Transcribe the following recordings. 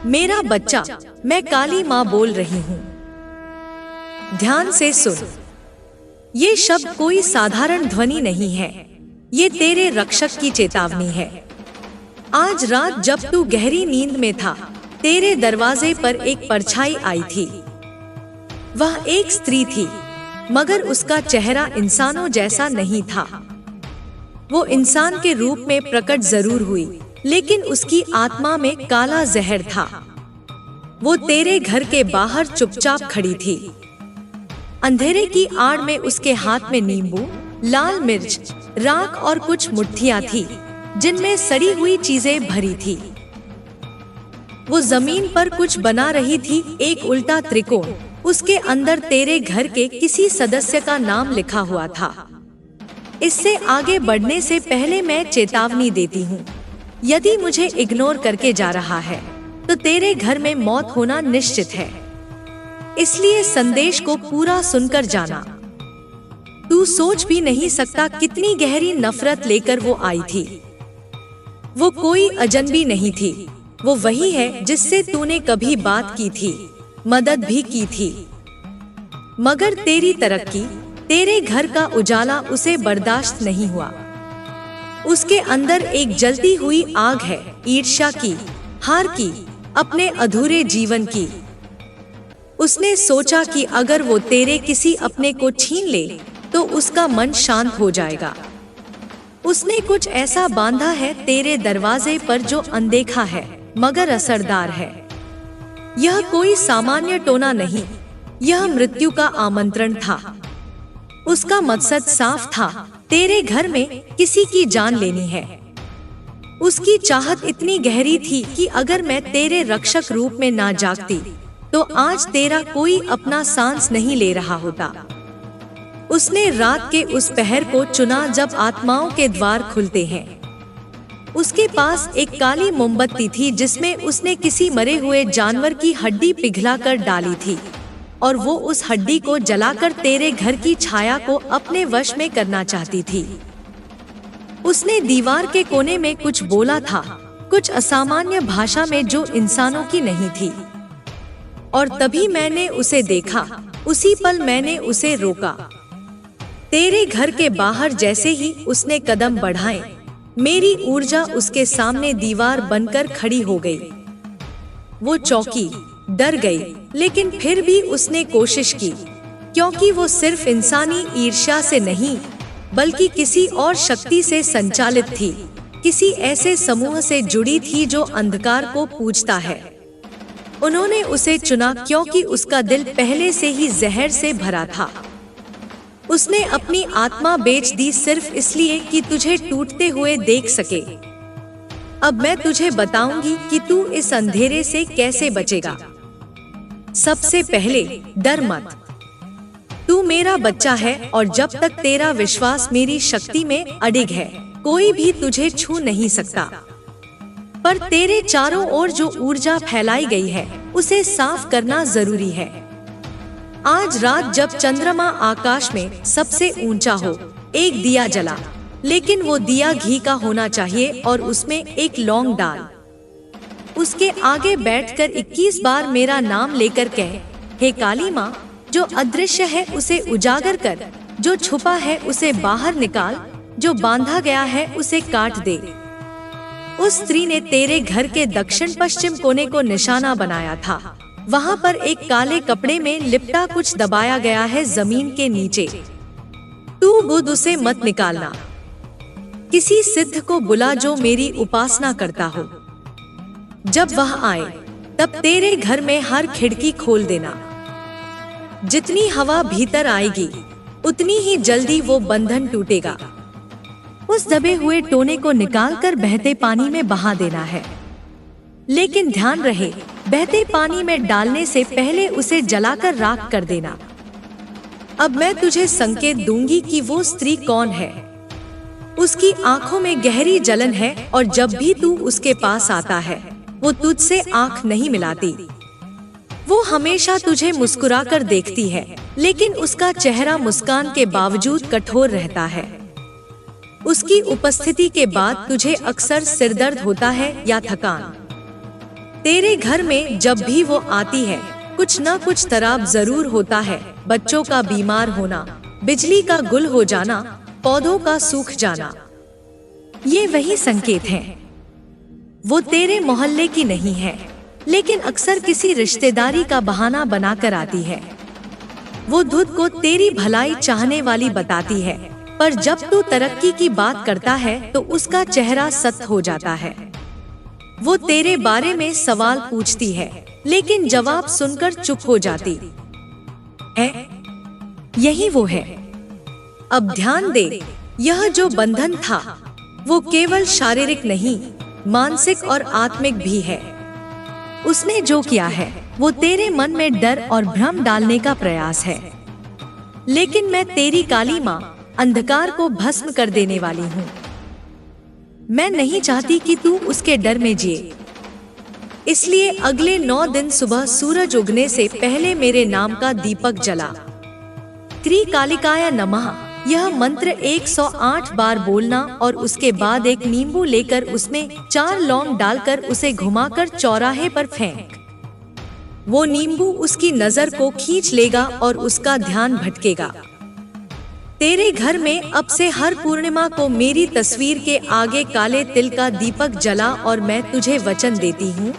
मेरा बच्चा, मैं काली माँ बोल रही हूँ। ध्यान से सुन। ये शब्द कोई साधारण ध्वनि नहीं है, ये तेरे रक्षक की चेतावनी है। आज रात जब तू गहरी नींद में था, तेरे दरवाजे पर एक परछाई आई थी। वह एक स्त्री थी, मगर उसका चेहरा इंसानों जैसा नहीं था। वो इंसान के रूप में प्रकट जरूर हुई, लेकिन उसकी आत्मा में काला जहर था। वो तेरे घर के बाहर चुपचाप खड़ी थी। अंधेरे की आड़ में उसके हाथ में नींबू, लाल मिर्च, राख और कुछ मुट्ठियां थी, जिनमें सड़ी हुई चीजें भरी थी। वो जमीन पर कुछ बना रही थी, एक उल्टा त्रिकोण। उसके अंदर तेरे घर के किसी सदस्य का नाम लिखा हुआ था। इससे आगे बढ़ने से पहले मैं चेतावनी देती हूँ, यदि मुझे इग्नोर करके जा रहा है तो तेरे घर में मौत होना निश्चित है। इसलिए संदेश को पूरा सुनकर जाना। तू सोच भी नहीं सकता कितनी गहरी नफरत लेकर वो आई थी। वो कोई अजनबी नहीं थी, वो वही है जिससे तूने कभी बात की थी, मदद भी की थी। मगर तेरी तरक्की, तेरे घर का उजाला उसे बर्दाश्त नहीं हुआ। उसके अंदर एक जलती हुई आग है, ईर्ष्या की, हार की, अपने अधूरे जीवन की। उसने सोचा कि अगर वो तेरे किसी अपने को छीन ले तो उसका मन शांत हो जाएगा। उसने कुछ ऐसा बांधा है तेरे दरवाजे पर जो अनदेखा है मगर असरदार है। यह कोई सामान्य टोना नहीं, यह मृत्यु का आमंत्रण था। उसका मकसद साफ था, तेरे घर में किसी की जान लेनी है। उसकी चाहत इतनी गहरी थी कि अगर मैं तेरे रक्षक रूप में ना जागती तो आज तेरा कोई अपना सांस नहीं ले रहा होता। उसने रात के उस पहर को चुना जब आत्माओं के द्वार खुलते हैं। उसके पास एक काली मोमबत्ती थी जिसमें उसने किसी मरे हुए जानवर की हड्डी पिघलाकर डाली थी, और वो उस हड्डी को जलाकर तेरे घर की छाया को अपने वश में करना चाहती थी। उसने दीवार के कोने में कुछ बोला था, कुछ असामान्य भाषा में जो इंसानों की नहीं थी। और तभी मैंने उसे देखा, उसी पल मैंने उसे रोका। तेरे घर के बाहर जैसे ही उसने कदम बढ़ाए, मेरी ऊर्जा उसके सामने दीवार बनकर खड़ी हो गई। वो चौंकी, डर गई, लेकिन फिर भी उसने कोशिश की, क्योंकि वो सिर्फ इंसानी ईर्ष्या से नहीं बल्कि किसी और शक्ति से संचालित थी, किसी ऐसे समूह से जुड़ी थी जो अंधकार को पूजता है। उन्होंने उसे चुना क्योंकि उसका दिल पहले से ही जहर से भरा था। उसने अपनी आत्मा बेच दी सिर्फ इसलिए कि तुझे टूटते हुए देख सके। अब मैं तुझे बताऊंगी कि तू इस अंधेरे से कैसे बचेगा। सबसे पहले, डर मत। तू मेरा बच्चा है और जब तक तेरा विश्वास मेरी शक्ति में अडिग है, कोई भी तुझे छू नहीं सकता। पर तेरे चारों ओर जो ऊर्जा फैलाई गई है, उसे साफ करना जरूरी है। आज रात जब चंद्रमा आकाश में सबसे ऊंचा हो, एक दिया जला, लेकिन वो दिया घी का होना चाहिए और उसमें एक लौंग डाल। उसके आगे बैठकर 21 बार मेरा नाम लेकर कह, हे काली माँ, जो अदृश्य है उसे उजागर कर, जो छुपा है उसे बाहर निकाल, जो बांधा गया है उसे काट दे। उस स्त्री ने तेरे घर के दक्षिण पश्चिम कोने को निशाना बनाया था। वहाँ पर एक काले कपड़े में लिपटा कुछ दबाया गया है जमीन के नीचे। तू बुद्ध उसे मत निकालना। किसी सिद्ध को बुला जो मेरी उपासना करता हो। जब वह आए तब तेरे घर में हर खिड़की खोल देना। जितनी हवा भीतर आएगी उतनी ही जल्दी वो बंधन टूटेगा। उस दबे हुए टोने को निकालकर बहते पानी में बहा देना है। लेकिन ध्यान रहे, बहते पानी में डालने से पहले उसे जलाकर राख कर देना। अब मैं तुझे संकेत दूंगी कि वो स्त्री कौन है। उसकी आंखों में गहरी जलन है और जब भी तू उसके पास आता है, वो तुझसे आंख नहीं मिलाती। वो हमेशा तुझे मुस्कुराकर देखती है, लेकिन उसका चेहरा मुस्कान के बावजूद कठोर रहता है। उसकी उपस्थिति के बाद तुझे अक्सर सिरदर्द होता है या थकान। तेरे घर में जब भी वो आती है कुछ न कुछ तराब जरूर होता है। बच्चों का बीमार होना, बिजली का गुल हो जाना, पौधों का सूख जाना, ये वही संकेत हैं। वो तेरे मोहल्ले की नहीं है, लेकिन अक्सर किसी रिश्तेदारी का बहाना बनाकर आती है। वो धुत को तेरी भलाई चाहने वाली बताती है, पर जब तू तरक्की की बात करता है तो उसका चेहरा सख्त हो जाता है। वो तेरे बारे में सवाल पूछती है, लेकिन जवाब सुनकर चुप हो जाती है। यही वो है। अब ध्यान दे, यह जो बंधन था वो केवल शारीरिक नहीं, मानसिक और आत्मिक भी है। उसने जो किया है वो तेरे मन में डर और भ्रम डालने का प्रयास है। लेकिन मैं तेरी काली माँ अंधकार को भस्म कर देने वाली हूँ। मैं नहीं चाहती कि तू उसके डर में जिए। इसलिए अगले 9 दिन सुबह सूरज उगने से पहले मेरे नाम का दीपक जला। क्री कालिकाय नमः, यह मंत्र 108 बार बोलना और उसके बाद एक नींबू लेकर उसमें 4 लौंग डालकर उसे घुमाकर चौराहे पर फेंक। वो नींबू उसकी नजर को खींच लेगा और उसका ध्यान भटकेगा। तेरे घर में अब से हर पूर्णिमा को मेरी तस्वीर के आगे काले तिल का दीपक जला और मैं तुझे वचन देती हूँ,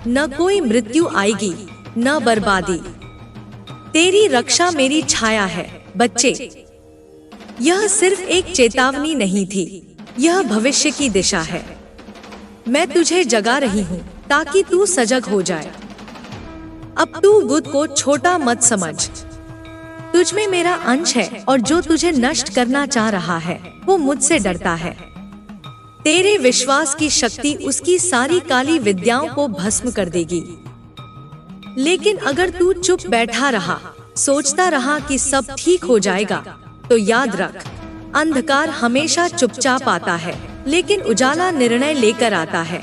न कोई मृत्यु आएगी, न बर्बादी। तेरी रक्षा मेरी छाया है। बच्चे, यह सिर्फ एक चेतावनी नहीं थी, यह भविष्य की दिशा है। मैं तुझे जगा रही हूँ ताकि तू सजग हो जाए। अब तू बुद्ध को छोटा मत समझ। तुझ में मेरा अंश है और जो तुझे नष्ट करना चाह रहा है वो मुझसे डरता है। तेरे विश्वास की शक्ति उसकी सारी काली विद्याओं को भस्म कर देगी। लेकिन अगर तू चुप बैठा रहा, सोचता रहा कि सब ठीक हो जाएगा, तो याद रख, अंधकार हमेशा चुपचाप आता है, लेकिन उजाला निर्णय लेकर आता है।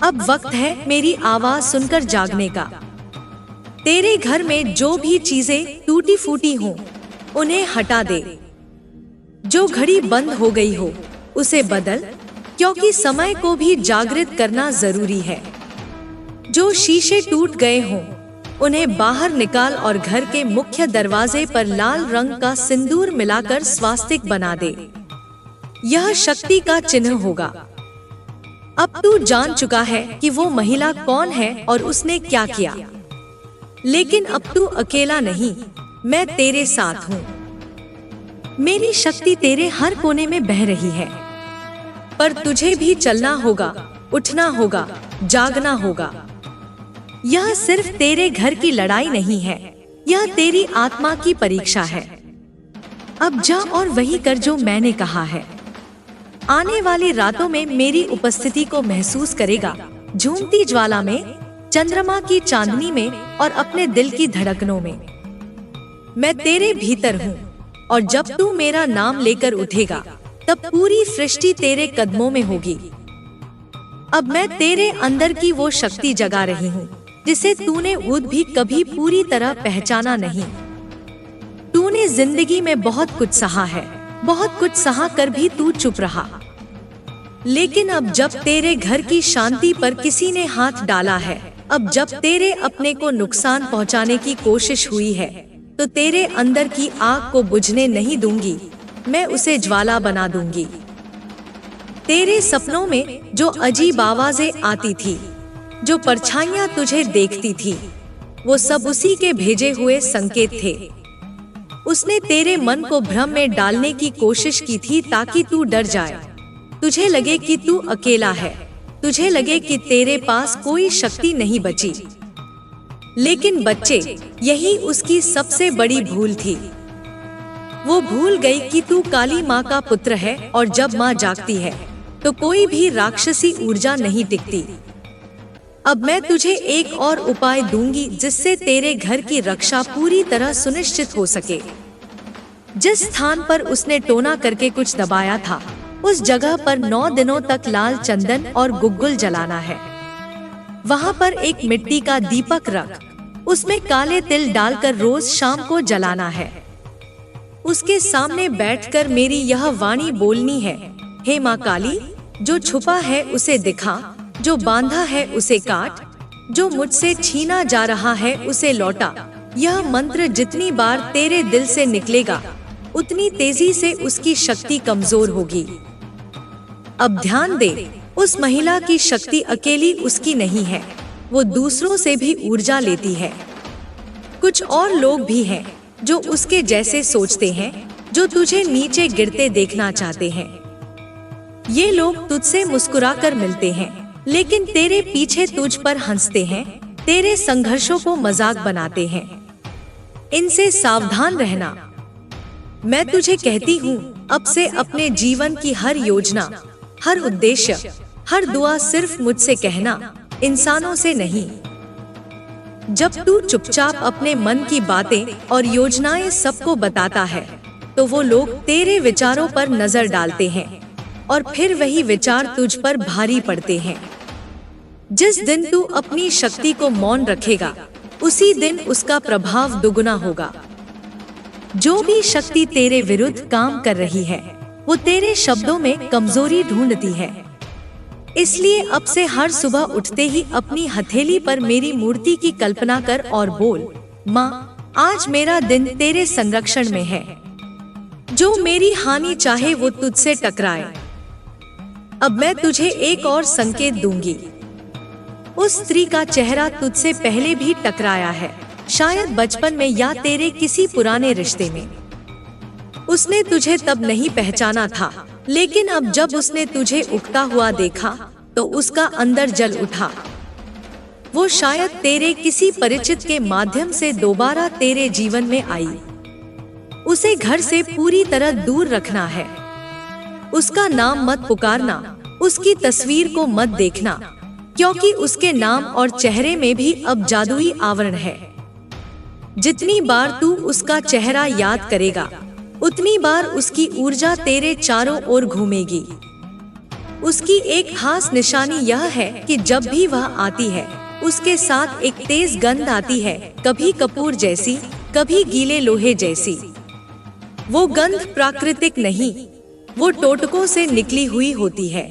अब वक्त है मेरी आवाज सुनकर जागने का। तेरे घर में जो भी चीजें टूटी फूटी हों, उन्हें हटा दे। जो घड़ी बंद हो गई हो उसे बदल, क्योंकि समय को भी जागृत करना जरूरी है। जो शीशे टूट गए हों उन्हें बाहर निकाल और घर के मुख्य दरवाजे पर लाल रंग का सिंदूर मिलाकर स्वास्तिक बना दे। यह शक्ति का चिन्ह होगा। अब तू जान चुका है कि वो महिला कौन है और उसने क्या किया। लेकिन अब तू अकेला नहीं, मैं तेरे साथ हूँ। मेरी शक्ति तेरे हर कोने में बह रही है, पर तुझे भी चलना होगा, उठना होगा, जागना होगा। यह सिर्फ तेरे घर की लड़ाई नहीं है, यह तेरी आत्मा की परीक्षा है। अब जा और वही कर जो मैंने कहा है। आने वाली रातों में मेरी उपस्थिति को महसूस करेगा, झूमती ज्वाला में, चंद्रमा की चांदनी में और अपने दिल की धड़कनों में। मैं तेरे भीतर हूँ और जब तू मेरा नाम लेकर उठेगा तब पूरी सृष्टि तेरे कदमों में होगी। अब मैं तेरे अंदर की वो शक्ति जगा रही हूँ जिसे तूने खुद भी कभी पूरी तरह पहचाना नहीं। तूने जिंदगी में बहुत कुछ सहा है, बहुत कुछ सहा कर भी तू चुप रहा। लेकिन अब जब तेरे घर की शांति पर किसी ने हाथ डाला है, अब जब तेरे अपने को नुकसान पहुंचाने की कोशिश हुई है, तो तेरे अंदर की आग को बुझने नहीं दूंगी, मैं उसे ज्वाला बना दूंगी। तेरे सपनों में जो अजीब आवाजें आती थी, जो परछाइयां तुझे देखती थी, वो सब उसी के भेजे हुए संकेत थे। उसने तेरे मन को भ्रम में डालने की कोशिश की थी ताकि तू डर जाए, तुझे लगे कि तू अकेला है, तुझे लगे कि तेरे पास कोई शक्ति नहीं बची। लेकिन बच्चे, यही उसकी सबसे बड़ी भूल थी। वो भूल गई कि तू काली माँ का पुत्र है और जब माँ जागती है तो कोई भी राक्षसी ऊर्जा नहीं टिकती। अब मैं तुझे एक और उपाय दूंगी जिससे तेरे घर की रक्षा पूरी तरह सुनिश्चित हो सके। जिस स्थान पर उसने टोना करके कुछ दबाया था, उस जगह पर 9 दिनों तक लाल चंदन और गुग्गुल जलाना है। वहाँ पर एक मिट्टी का दीपक रख, उसमें काले तिल डालकर रोज शाम को जलाना है। उसके सामने बैठकर मेरी यह वाणी बोलनी है, हे माँ काली, जो छुपा है उसे दिखा, जो बांधा है उसे काट, जो मुझसे छीना जा रहा है उसे लौटा। यह मंत्र जितनी बार तेरे दिल से निकलेगा उतनी तेजी से उसकी शक्ति कमजोर होगी। अब ध्यान दे, उस महिला की शक्ति अकेली उसकी नहीं है, वो दूसरों से भी ऊर्जा लेती है। कुछ और लोग भी हैं जो उसके जैसे सोचते हैं, जो तुझे नीचे गिरते देखना चाहते हैं। ये लोग तुझसे मुस्कुराकर मिलते हैं, लेकिन तेरे पीछे तुझ पर हंसते हैं, तेरे संघर्षों को मजाक बनाते हैं। इनसे सावधान रहना। मैं तुझे कहती हूँ, अब से अपने जीवन की हर योजना, हर उद्देश्य, हर दुआ सिर्फ मुझसे कहना, इंसानों से नहीं। जब तू चुपचाप अपने मन की बातें और योजनाएं सबको बताता है, तो वो लोग तेरे विचारों पर नजर डालते हैं और फिर वही विचार तुझ पर भारी पड़ते हैं। जिस दिन तू अपनी शक्ति को मौन रखेगा, उसी दिन उसका प्रभाव दुगुना होगा। जो भी शक्ति तेरे विरुद्ध काम कर रही है, वो तेरे शब्दों में कमजोरी ढूंढती है। इसलिए अब से हर सुबह उठते ही अपनी हथेली पर मेरी मूर्ति की कल्पना कर और बोल, माँ, आज मेरा दिन तेरे संरक्षण में है। जो मेरी हानि चाहे वो तुझसे टकराए। अब मैं तुझे एक और संकेत दूंगी। उस स्त्री का चेहरा तुझसे पहले भी टकराया है, शायद बचपन में या तेरे किसी पुराने रिश्ते में। उसने तुझे तब नहीं पहचाना था, लेकिन अब जब उसने तुझे उगता हुआ देखा तो उसका अंदर जल उठा। वो शायद तेरे किसी परिचित के माध्यम से दोबारा तेरे जीवन में आई। उसे घर से पूरी तरह दूर रखना है। उसका नाम मत पुकारना, उसकी तस्वीर को मत देखना, क्योंकि उसके नाम और चेहरे में भी अब जादुई आवरण है। जितनी बार तू उसका चेहरा याद करेगा, उतनी बार उसकी ऊर्जा तेरे चारों ओर घूमेगी। उसकी एक खास निशानी यह है कि जब भी वह आती है, उसके साथ एक तेज गंध आती है, कभी कपूर जैसी, कभी गीले लोहे जैसी। वो गंध प्राकृतिक नहीं, वो टोटकों से निकली हुई होती है।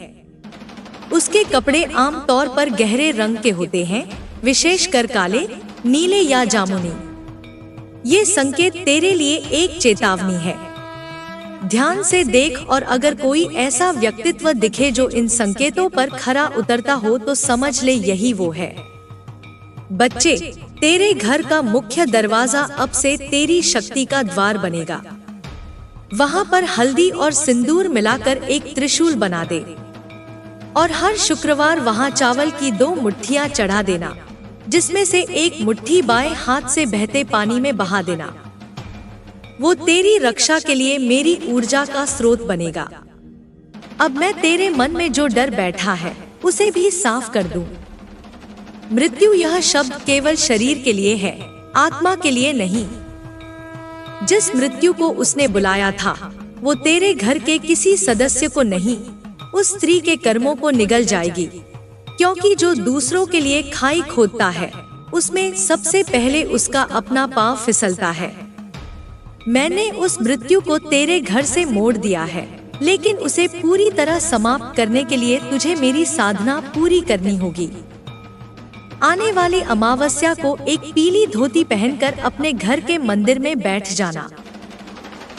उसके कपड़े आमतौर पर गहरे रंग के होते हैं, विशेषकर काले, नीले या जामुनी। ये संकेत तेरे लिए एक चेतावनी है। ध्यान से देख और अगर कोई ऐसा व्यक्तित्व दिखे जो इन संकेतों पर खरा उतरता हो तो समझ ले यही वो है। बच्चे, तेरे घर का मुख्य दरवाजा अब से तेरी शक्ति का द्वार बनेगा। वहाँ पर हल्दी और सिंदूर मिलाकर एक त्रिशूल बना दे और हर शुक्रवार वहाँ चावल की 2 मुट्ठियाँ चढ़ा देना, जिसमें से एक मुट्ठी बाएं हाथ से बहते पानी में बहा देना। वो तेरी रक्षा के लिए मेरी ऊर्जा का स्रोत बनेगा। अब मैं तेरे मन में जो डर बैठा है उसे भी साफ कर दूं। मृत्यु यह शब्द केवल शरीर के लिए है, आत्मा के लिए नहीं। जिस मृत्यु को उसने बुलाया था वो तेरे घर के किसी सदस्य को नहीं, उस स्त्री के कर्मों को निगल जाएगी। क्योंकि जो दूसरों के लिए खाई खोदता है, उसमें सबसे पहले उसका अपना पांव फिसलता है। मैंने उस मृत्यु को तेरे घर से मोड़ दिया है, लेकिन उसे पूरी तरह समाप्त करने के लिए तुझे मेरी साधना पूरी करनी होगी। आने वाली अमावस्या को एक पीली धोती पहनकर अपने घर के मंदिर में बैठ जाना।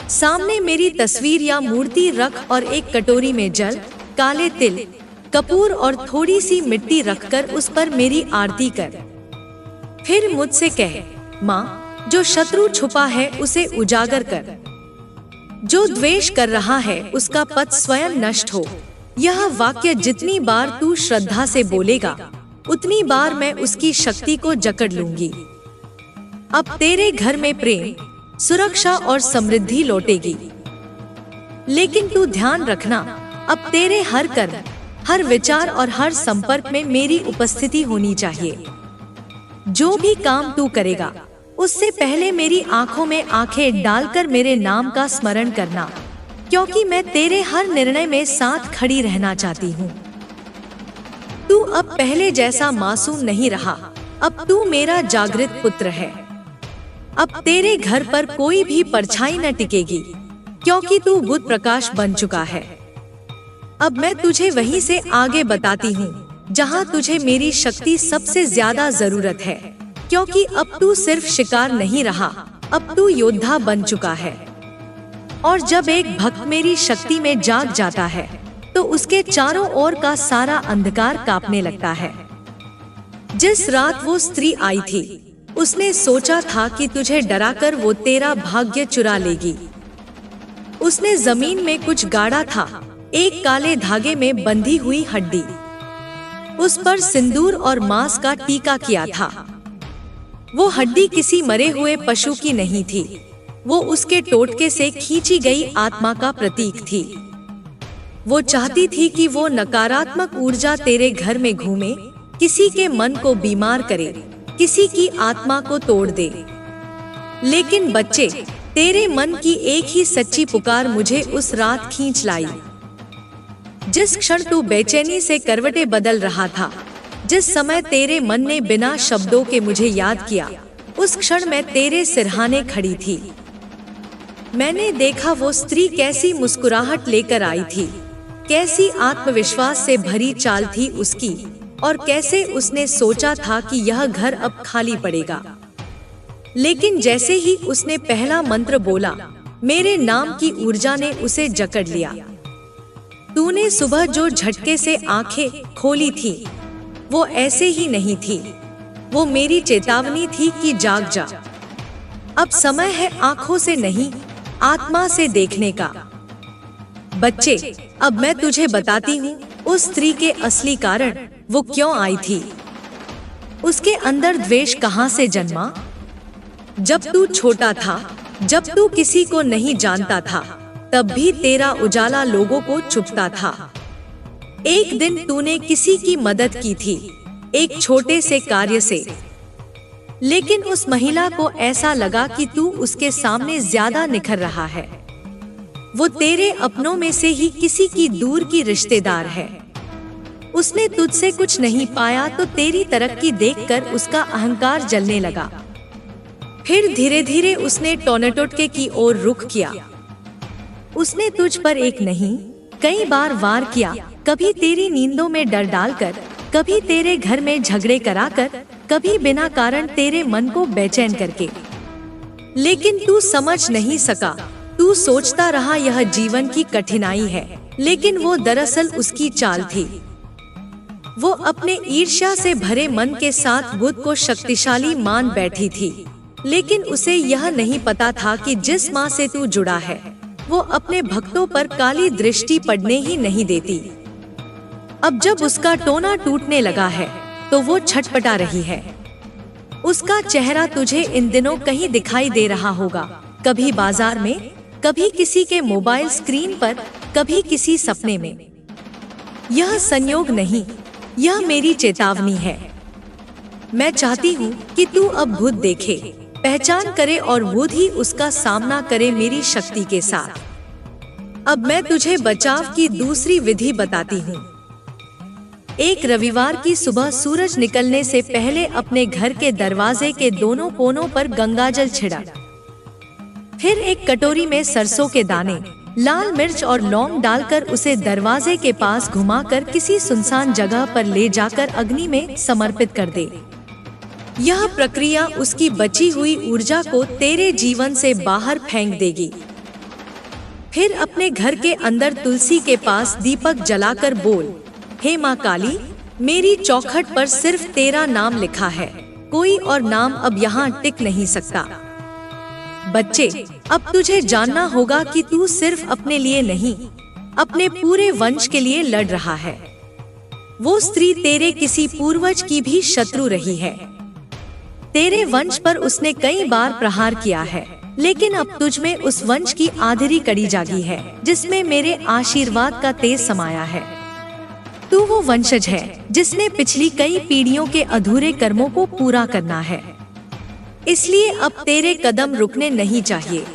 सामने मेरी तस्वीर या मूर्ति रख और एक कटोरी में जल, काले तिल, कपूर और थोड़ी सी मिट्टी रखकर उस पर मेरी आरती कर। फिर मुझसे कह, माँ, जो शत्रु छुपा है उसे उजागर कर। जो द्वेष कर रहा है उसका पथ स्वयं नष्ट हो। यह वाक्य जितनी बार तू श्रद्धा से बोलेगा, उतनी बार मैं उसकी शक्ति को जकड़ लूंगी। अब तेरे घर में प्रेम, सुरक्षा और समृद्धि लौटेगी। लेकिन तू ध्यान रखना, अब तेरे हर कर्म, हर विचार और हर संपर्क में मेरी उपस्थिति होनी चाहिए। जो भी काम तू करेगा, उससे पहले मेरी आंखों में आंखें डालकर मेरे नाम का स्मरण करना, क्योंकि मैं तेरे हर निर्णय में साथ खड़ी रहना चाहती हूँ। तू अब पहले जैसा मासूम नहीं रहा, अब तू मेरा जागृत पुत्र है। अब तेरे घर पर कोई भी परछाई न टिकेगी, क्योंकि तू बुद्ध प्रकाश बन चुका है। अब मैं तुझे वहीं से आगे बताती हूँ। जहाँ तुझे मेरी शक्ति सबसे ज्यादा जरूरत है, क्योंकि अब तू सिर्फ शिकार नहीं रहा, अब तू योद्धा बन चुका है। और जब एक भक्त मेरी शक्ति में जाग जाता है तो उसके चारों ओर का सारा अंधकार कांपने लगता है। जिस रात वो स्त्री आई थी, उसने सोचा था कि तुझे डराकर वो तेरा भाग्य चुरा लेगी। उसने जमीन में कुछ गाड़ा था, एक काले धागे में बंधी हुई हड्डी। उस पर सिंदूर और मांस का टीका किया था। वो हड्डी किसी मरे हुए पशु की नहीं थी, वो उसके टोटके से खींची गई आत्मा का प्रतीक थी। वो चाहती थी कि वो नकारात्मक ऊर्जा तेरे घर में घूमे, किसी के मन को बीमार करे, किसी की आत्मा को तोड़ दे। लेकिन बच्चे, तेरे मन की एक ही सच्ची पुकार मुझे उस रात खींच लाई। जिस क्षण तू बेचैनी से करवटें बदल रहा था, जिस समय तेरे मन ने बिना शब्दों के मुझे याद किया, उस क्षण मैं तेरे सिरहाने खड़ी थी। मैंने देखा वो स्त्री कैसी मुस्कुराहट लेकर आई थी, कैसी आत्मविश्वास से भरी चाल थी उसकी, और कैसे उसने सोचा था कि यह घर अब खाली पड़ेगा। लेकिन जैसे ही उसने पहला मंत्र बोला, मेरे नाम की ऊर्जा ने उसे जकड़ लिया। तूने सुबह जो झटके से आंखें खोली थी, वो ऐसे ही नहीं थी, वो मेरी चेतावनी थी कि जाग जा। अब समय है आंखों से नहीं, आत्मा से देखने का। बच्चे, अब मैं तुझे बताती हूँ उस स्त्री के असली कारण, वो क्यों आई थी। उसके अंदर द्वेष कहाँ से जन्मा। जब तू छोटा था, जब तू किसी को नहीं जानता था, तब भी तेरा उजाला लोगों को चुभता था। एक दिन तूने किसी की मदद की थी, एक छोटे से कार्य से, लेकिन उस महिला को ऐसा लगा कि तू उसके सामने ज्यादा निखर रहा है। वो तेरे अपनों में से ही किसी की दूर की रिश्तेदार है। उसने तुझसे कुछ नहीं पाया तो तेरी तरक्की देखकर उसका अहंकार जलने लगा। फिर धीरे धीरे उसने टोनटोटके की ओर रुख किया। उसने तुझ पर एक नहीं, कई बार वार किया, कभी तेरी नींदों में डर डालकर, कभी तेरे घर में झगड़े कराकर, कभी बिना कारण तेरे मन को बेचैन करके। लेकिन तू समझ नहीं सका, तू सोचता रहा यह जीवन की कठिनाई है, लेकिन वो दरअसल उसकी चाल थी। वो अपने ईर्ष्या से भरे मन के साथ बुद्ध को शक्तिशाली मान बैठी थी, लेकिन उसे यह नहीं पता था कि जिस माँ से तू जुड़ा है, वो अपने भक्तों पर काली दृष्टि पड़ने ही नहीं देती। अब जब उसका टोना टूटने लगा है, तो वो छटपटा रही है। उसका चेहरा तुझे इन दिनों कहीं दिखाई दे रहा होगा, कभी बाजार में, कभी किसी के मोबाइल स्क्रीन पर, कभी किसी सपने में। यह संयोग नहीं, यह मेरी चेतावनी है। मैं चाहती हूँ कि तू अब भूत देखे, पहचान करे और बुद्ध ही उसका सामना करे मेरी शक्ति के साथ। अब मैं तुझे बचाव की दूसरी विधि बताती हूँ। एक रविवार की सुबह सूरज निकलने से पहले अपने घर के दरवाजे के दोनों कोनों पर गंगाजल छिड़क। फिर एक कटोरी में सरसों के दाने, लाल मिर्च और लौंग डालकर उसे दरवाजे के पास घुमाकर किसी सुनसान जगह पर ले जाकर अग्नि में समर्पित कर दे। यह प्रक्रिया उसकी बची हुई ऊर्जा को तेरे जीवन से बाहर फेंक देगी। फिर अपने घर के अंदर तुलसी के पास दीपक जलाकर बोल, हे माँ काली, मेरी चौखट पर सिर्फ तेरा नाम लिखा है, कोई और नाम अब यहाँ टिक नहीं सकता। बच्चे, अब तुझे जानना होगा कि तू सिर्फ अपने लिए नहीं, अपने पूरे वंश के लिए लड़ रहा है। वो स्त्री तेरे किसी पूर्वज की भी शत्रु रही है। तेरे वंश पर उसने कई बार प्रहार किया है, लेकिन अब तुझ में उस वंश की आधेरी कड़ी जागी है, जिसमें मेरे आशीर्वाद का तेज समाया है। तू वो वंशज है जिसने पिछली कई पीढ़ियों के अधूरे कर्मों को पूरा करना है। इसलिए अब तेरे कदम रुकने नहीं चाहिए।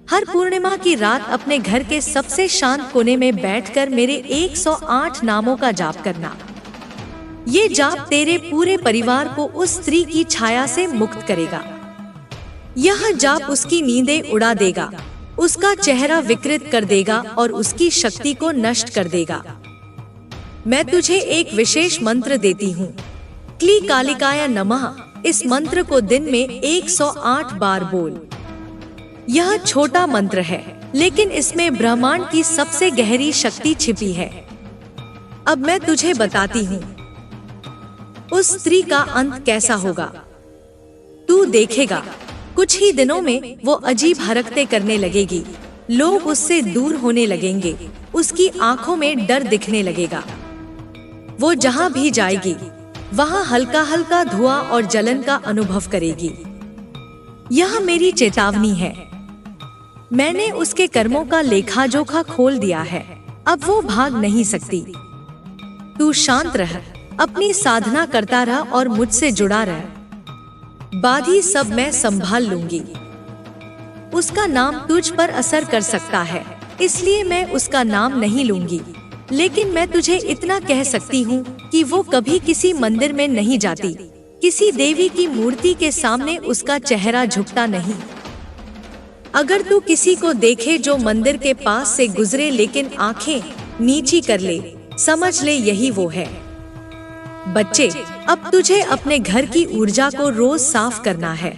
हर पूर्णिमा की रात अपने घर के सबसे शांत कोने में बैठकर मेरे 108 नामों का जाप करना। ये जाप तेरे पूरे परिवार को उस स्त्री की छाया से मुक्त करेगा। यह जाप उसकी नींदें उड़ा देगा, उसका चेहरा विकृत कर देगा और उसकी शक्ति को नष्ट कर देगा। मैं तुझे एक विशेष मंत्र देती हूँ, क्ली कालिकाय नमः। इस मंत्र को दिन में 108 बार बोल। यह छोटा मंत्र है, लेकिन इसमें ब्रह्मांड की सबसे गहरी शक्ति छिपी है। अब मैं तुझे बताती हूँ उस स्त्री का अंत कैसा होगा। तू देखेगा, कुछ ही दिनों में वो अजीब हरकतें करने लगेगी, लोग उससे दूर होने लगेंगे, उसकी आंखों में डर दिखने लगेगा। वो जहाँ भी जाएगी वहाँ हल्का हल्का धुआं और जलन का अनुभव करेगी। यह मेरी चेतावनी है। मैंने उसके कर्मों का लेखा जोखा खोल दिया है, अब वो भाग नहीं सकती। तू शांत रह, अपनी साधना करता रह और मुझसे जुड़ा रह। बाकी सब मैं संभाल लूंगी। उसका नाम तुझ पर असर कर सकता है, इसलिए मैं उसका नाम नहीं लूंगी, लेकिन मैं तुझे इतना कह सकती हूँ कि वो कभी किसी मंदिर में नहीं जाती, किसी देवी की मूर्ति के सामने उसका चेहरा झुकता नहीं। अगर तू किसी को देखे जो मंदिर के पास से गुजरे लेकिन आंखें नीची कर ले, समझ ले यही वो है। बच्चे, अब तुझे अपने घर की ऊर्जा को रोज साफ करना है।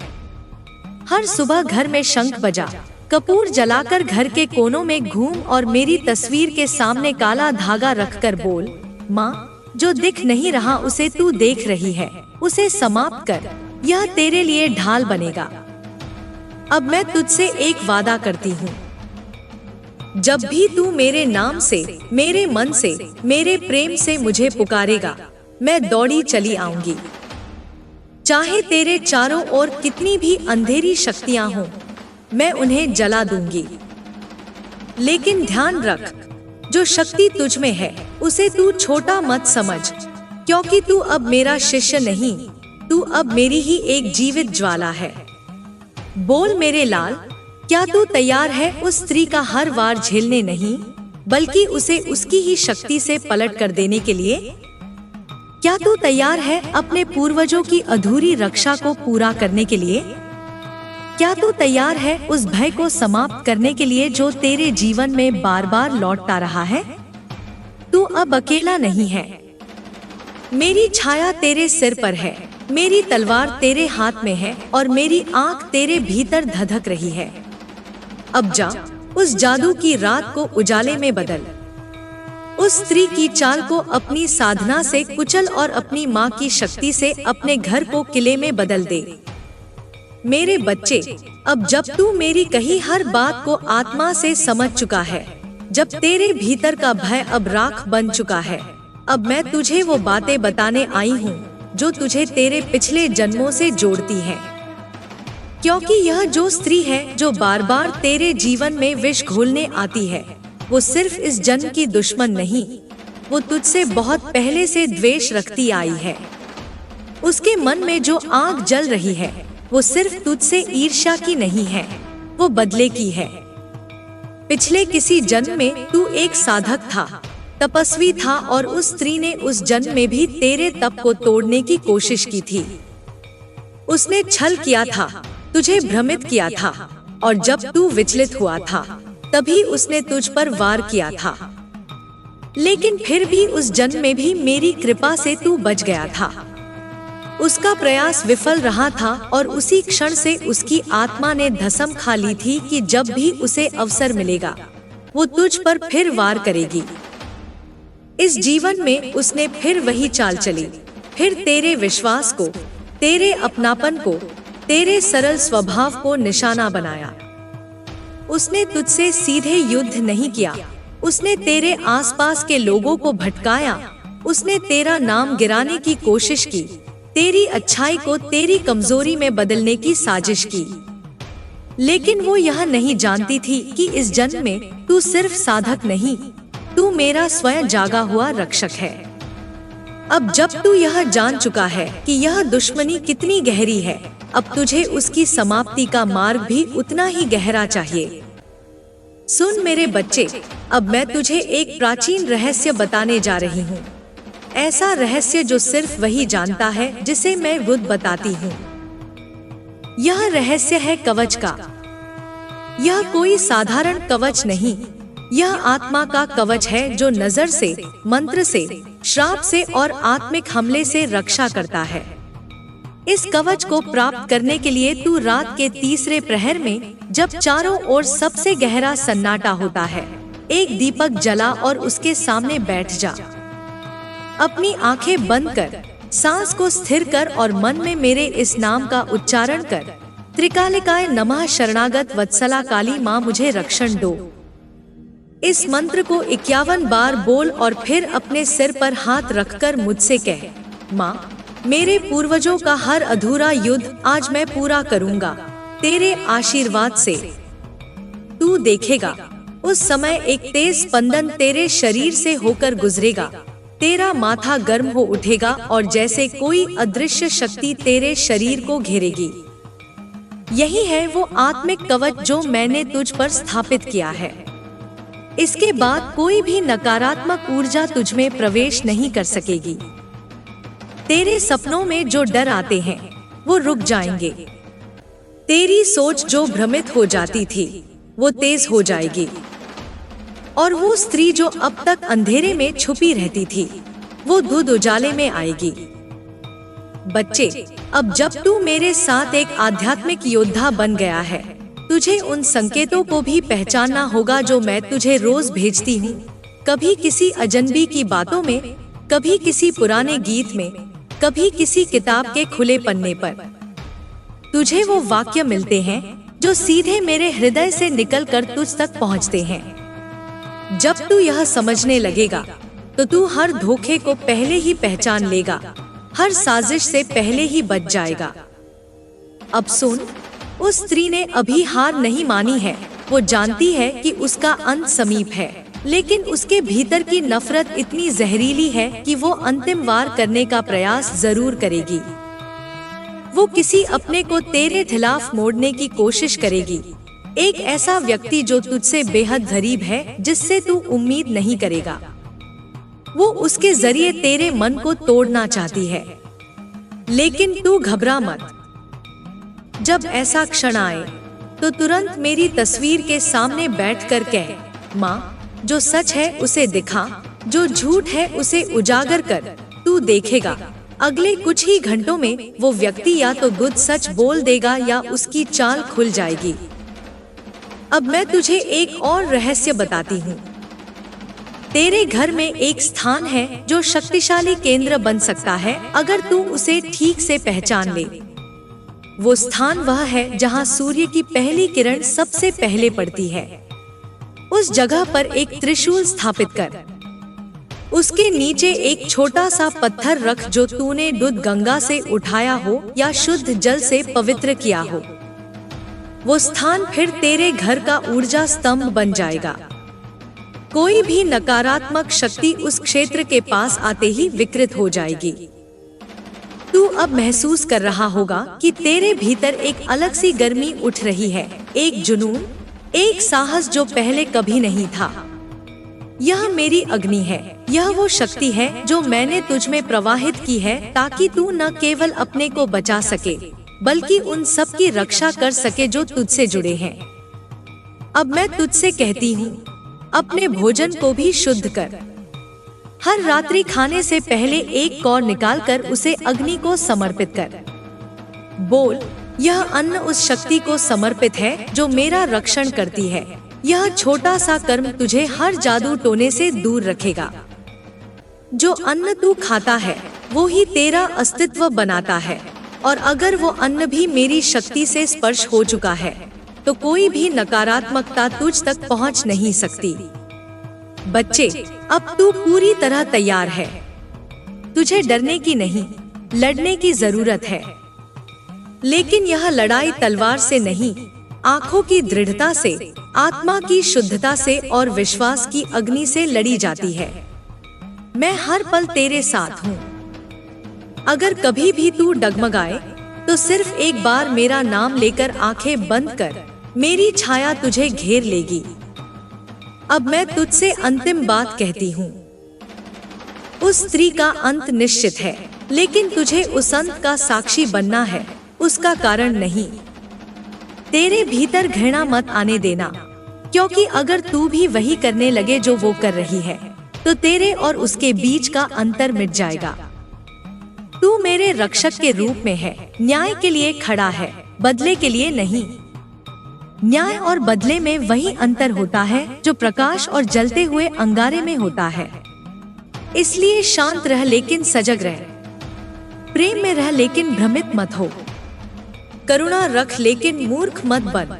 हर सुबह घर में शंख बजा, कपूर जलाकर घर के कोनों में घूम और मेरी तस्वीर के सामने काला धागा रखकर बोल, माँ, जो दिख नहीं रहा उसे तू देख रही है, उसे समाप्त कर, यह तेरे लिए ढाल बनेगा। अब मैं तुझसे एक वादा करती हूँ, जब भी तू मेरे नाम से, मेरे मन से, मेरे प्रेम से मुझे पुकारेगा, मैं दौड़ी चली आऊंगी। चाहे तेरे चारों ओर कितनी भी अंधेरी शक्तियां हों, मैं उन्हें जला दूंगी। लेकिन ध्यान रख, जो शक्ति तुझ में है उसे तू छोटा मत समझ, क्योंकि तू अब मेरा शिष्य नहीं, तू अब मेरी ही एक जीवित ज्वाला है। बोल मेरे लाल, क्या तू तैयार है उस स्त्री का हर वार झेलने नहीं, बल्कि उसे उसकी ही शक्ति से पलट कर देने के लिए? क्या तू तैयार है अपने पूर्वजों की अधूरी रक्षा को पूरा करने के लिए? क्या तू तैयार है उस भय को समाप्त करने के लिए जो तेरे जीवन में बार बार लौटता रहा है? तू अब अकेला नहीं है। मेरी छाया तेरे सिर पर है, मेरी तलवार तेरे हाथ में है और मेरी आंख तेरे भीतर धधक रही है। अब जा, उस जादू की रात को उजाले में बदल। उस स्त्री की चाल को अपनी साधना से कुचल और अपनी माँ की शक्ति से अपने घर को किले में बदल दे। मेरे बच्चे, अब जब तू मेरी कही हर बात को आत्मा से समझ चुका है, जब तेरे भीतर का भय अब राख बन चुका है, अब मैं तुझे वो बातें बताने आई हूँ जो तुझे तेरे पिछले जन्मों से जोड़ती हैं। क्योंकि यह जो स्त्री है जो बार बार तेरे जीवन में विष घोलने आती है, वो सिर्फ इस जन्म की दुश्मन नहीं, वो तुझसे बहुत पहले से द्वेष रखती आई है। उसके मन में जो आग जल रही है वो सिर्फ तुझसे ईर्ष्या की नहीं है, वो बदले की है। पिछले किसी जन्म में तू एक साधक था, तपस्वी था और उस स्त्री ने उस जन्म में भी तेरे तप को तोड़ने की कोशिश की थी। उसने छल किया था, तुझे भ्रमित किया था और जब तू विचलित हुआ था तभी उसने तुझ पर वार किया था। लेकिन फिर भी उस जन्म में भी मेरी कृपा से तू बच गया था। उसका प्रयास विफल रहा था और उसी क्षण से उसकी आत्मा ने धसम खा ली थी कि जब भी उसे अवसर मिलेगा वो तुझ पर फिर वार करेगी। इस जीवन में उसने फिर वही चाल चली, फिर तेरे विश्वास को, तेरे अपनापन को, तेरे सरल स्वभाव को निशाना बनाया। उसने तुझसे सीधे युद्ध नहीं किया, उसने तेरे आसपास के लोगों को भटकाया, उसने तेरा नाम गिराने की कोशिश की, तेरी अच्छाई को तेरी कमजोरी में बदलने की साजिश की। लेकिन वो यह नहीं जानती थी कि इस जन्म में तू सिर्फ साधक नहीं, तू मेरा स्वयं जागा हुआ रक्षक है। अब जब तू यह जान चुका है कि यह दुश्मनी कितनी गहरी है, अब तुझे उसकी समाप्ति का मार्ग भी उतना ही गहरा चाहिए। सुन मेरे बच्चे, अब मैं तुझे एक प्राचीन रहस्य बताने जा रही हूँ। ऐसा रहस्य जो सिर्फ वही जानता है जिसे मैं बुद्ध बताती हूँ। यह रहस्य है कवच का। यह कोई साधारण कवच नहीं, यह आत्मा का कवच है जो नजर से, मंत्र से, श्राप से और आत्मिक हमले से रक्षा करता है। इस कवच को प्राप्त करने के लिए तू रात के तीसरे प्रहर में, जब चारों ओर सबसे गहरा सन्नाटा होता है, एक दीपक जला और उसके सामने बैठ जा। अपनी आंखें बंद कर, सांस को स्थिर कर और मन में मेरे इस नाम का उच्चारण कर, त्रिकालिकाय नमः शरणागत वत्सला काली माँ मुझे रक्षण दो। इस मंत्र को 51 बार बोल और फिर अपने सिर पर हाथ रखकर मुझसे कह, माँ, मेरे पूर्वजों का हर अधूरा युद्ध आज मैं पूरा करूंगा तेरे आशीर्वाद से। तू देखेगा, उस समय एक तेज स्पंदन तेरे शरीर से होकर गुजरेगा, तेरा माथा गर्म हो उठेगा और जैसे कोई अदृश्य शक्ति तेरे शरीर को घेरेगी। यही है वो आत्मिक कवच जो मैंने तुझ पर स्थापित किया है। इसके बाद कोई भी नकारात्मक ऊर्जा तुझ में प्रवेश नहीं कर सकेगी। तेरे सपनों में जो डर आते हैं वो रुक जाएंगे। तेरी सोच जो भ्रमित हो जाती थी वो तेज हो जाएगी और वो स्त्री जो अब तक अंधेरे में छुपी रहती थी वो धुंध उजाले में आएगी। बच्चे, अब जब तू मेरे साथ एक आध्यात्मिक योद्धा बन गया है, तुझे उन संकेतों को भी पहचानना होगा जो मैं तुझे रोज भेजती हूँ। कभी किसी अजनबी की बातों में, कभी किसी पुराने गीत में, कभी किसी किताब के खुले पन्ने पर। तुझे वो वाक्य मिलते हैं जो सीधे मेरे हृदय से निकलकर तुझ तक पहुंचते हैं। जब तू यह समझने लगेगा तो तू हर धोखे को पहले ही पहचान लेगा, हर साजिश से पहले ही बच जाएगा। अब सुन, उस स्त्री ने अभी हार नहीं मानी है। वो जानती है कि उसका अंत समीप है, लेकिन उसके भीतर की नफरत इतनी जहरीली है कि वो अंतिम वार करने का प्रयास जरूर करेगी। वो किसी अपने को तेरे खिलाफ मोड़ने की कोशिश करेगी, एक ऐसा व्यक्ति जो तुझसे बेहद गरीब है, जिससे तू उम्मीद नहीं करेगा। वो उसके जरिए तेरे मन को तोड़ना चाहती है, लेकिन तू घबरा मत। जब ऐसा क्षण आए तो तुरंत मेरी तस्वीर के सामने बैठकर कह, माँ, जो सच है उसे दिखा, जो झूठ है उसे उजागर कर। तू देखेगा, अगले कुछ ही घंटों में वो व्यक्ति या तो गुद सच बोल देगा या उसकी चाल खुल जाएगी। अब मैं तुझे एक और रहस्य बताती हूँ। तेरे घर में एक स्थान है जो शक्तिशाली केंद्र बन सकता है अगर तू उसे ठीक से पहचान ले। वो स्थान वह है जहाँ सूर्य की पहली किरण सबसे पहले पड़ती है। उस जगह पर एक त्रिशूल स्थापित कर, उसके नीचे एक छोटा सा पत्थर रख जो तूने दूध गंगा से उठाया हो या शुद्ध जल से पवित्र किया हो। वो स्थान फिर तेरे घर का ऊर्जा स्तंभ बन जाएगा। कोई भी नकारात्मक शक्ति उस क्षेत्र के पास आते ही विकृत हो जाएगी। तू अब महसूस कर रहा होगा कि तेरे भीतर एक अलग सी गर्मी उठ रही है, एक जुनून, एक साहस जो पहले कभी नहीं था। यह मेरी अग्नि है, यह वो शक्ति है जो मैंने तुझ में प्रवाहित की है ताकि तू न केवल अपने को बचा सके बल्कि उन सब की रक्षा कर सके जो तुझसे जुड़े हैं। अब मैं तुझसे कहती हूँ, अपने भोजन को भी शुद्ध कर। हर रात्रि खाने से पहले एक कौर निकालकर उसे अग्नि को समर्पित कर। बोल, यह अन्न उस शक्ति को समर्पित है जो मेरा रक्षण करती है। यह छोटा सा कर्म तुझे हर जादू टोने से दूर रखेगा। जो अन्न तू खाता है वो ही तेरा अस्तित्व बनाता है, और अगर वो अन्न भी मेरी शक्ति से स्पर्श हो चुका है तो कोई भी नकारात्मकता तुझ तक पहुंच नहीं सकती। बच्चे, अब तू पूरी तरह तैयार है। तुझे डरने की नहीं, लड़ने की जरूरत है। लेकिन यह लड़ाई तलवार से नहीं, आंखों की दृढ़ता से, आत्मा की शुद्धता से और विश्वास की अग्नि से लड़ी जाती है। मैं हर पल तेरे साथ हूँ। अगर कभी भी तू डगमगाए तो सिर्फ एक बार मेरा नाम लेकर आंखें बंद कर, मेरी छाया तुझे घेर लेगी। अब मैं तुझसे अंतिम बात कहती हूँ। उस स्त्री का अंत निश्चित है, लेकिन तुझे उस अंत का साक्षी बनना है, उसका कारण नहीं। तेरे भीतर घृणा मत आने देना, क्योंकि अगर तू भी वही करने लगे जो वो कर रही है तो तेरे और उसके बीच का अंतर मिट जाएगा। तू मेरे रक्षक के रूप में है, न्याय के लिए खड़ा है, बदले के लिए नहीं। न्याय और बदले में वही अंतर होता है जो प्रकाश और जलते हुए अंगारे में होता है। इसलिए शांत रह लेकिन सजग रह, प्रेम में रह लेकिन भ्रमित मत हो, करुणा रख लेकिन मूर्ख मत बन।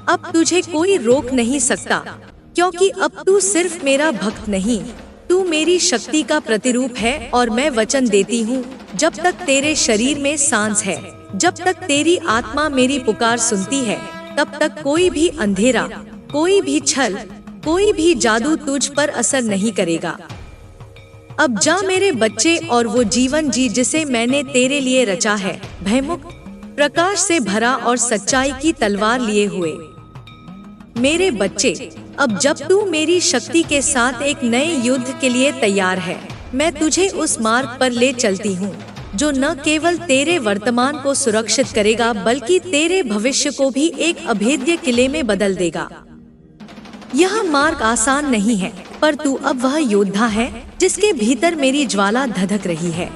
अब तुझे कोई रोक नहीं सकता, क्योंकि अब तू सिर्फ मेरा भक्त नहीं, तू मेरी शक्ति का प्रतिरूप है। और मैं वचन देती हूँ, जब तक तेरे शरीर में सांस है, जब तक तेरी आत्मा मेरी पुकार सुनती है, तब तक कोई भी अंधेरा, कोई भी छल, कोई भी जादू तुझ पर असर नहीं करेगा। अब जा मेरे बच्चे और वो जीवन जी जिसे मैंने तेरे लिए रचा है, भयमुक्त, प्रकाश से भरा और सच्चाई की तलवार लिए हुए। मेरे बच्चे, अब जब तू मेरी शक्ति के साथ एक नए युद्ध के लिए तैयार है, मैं तुझे उस मार्ग पर ले चलती हूँ जो न केवल तेरे वर्तमान को सुरक्षित करेगा बल्कि तेरे भविष्य को भी एक अभेद्य किले में बदल देगा। यह मार्ग आसान नहीं है, पर तू अब वह योद्धा है जिसके भीतर मेरी ज्वाला धधक रही है।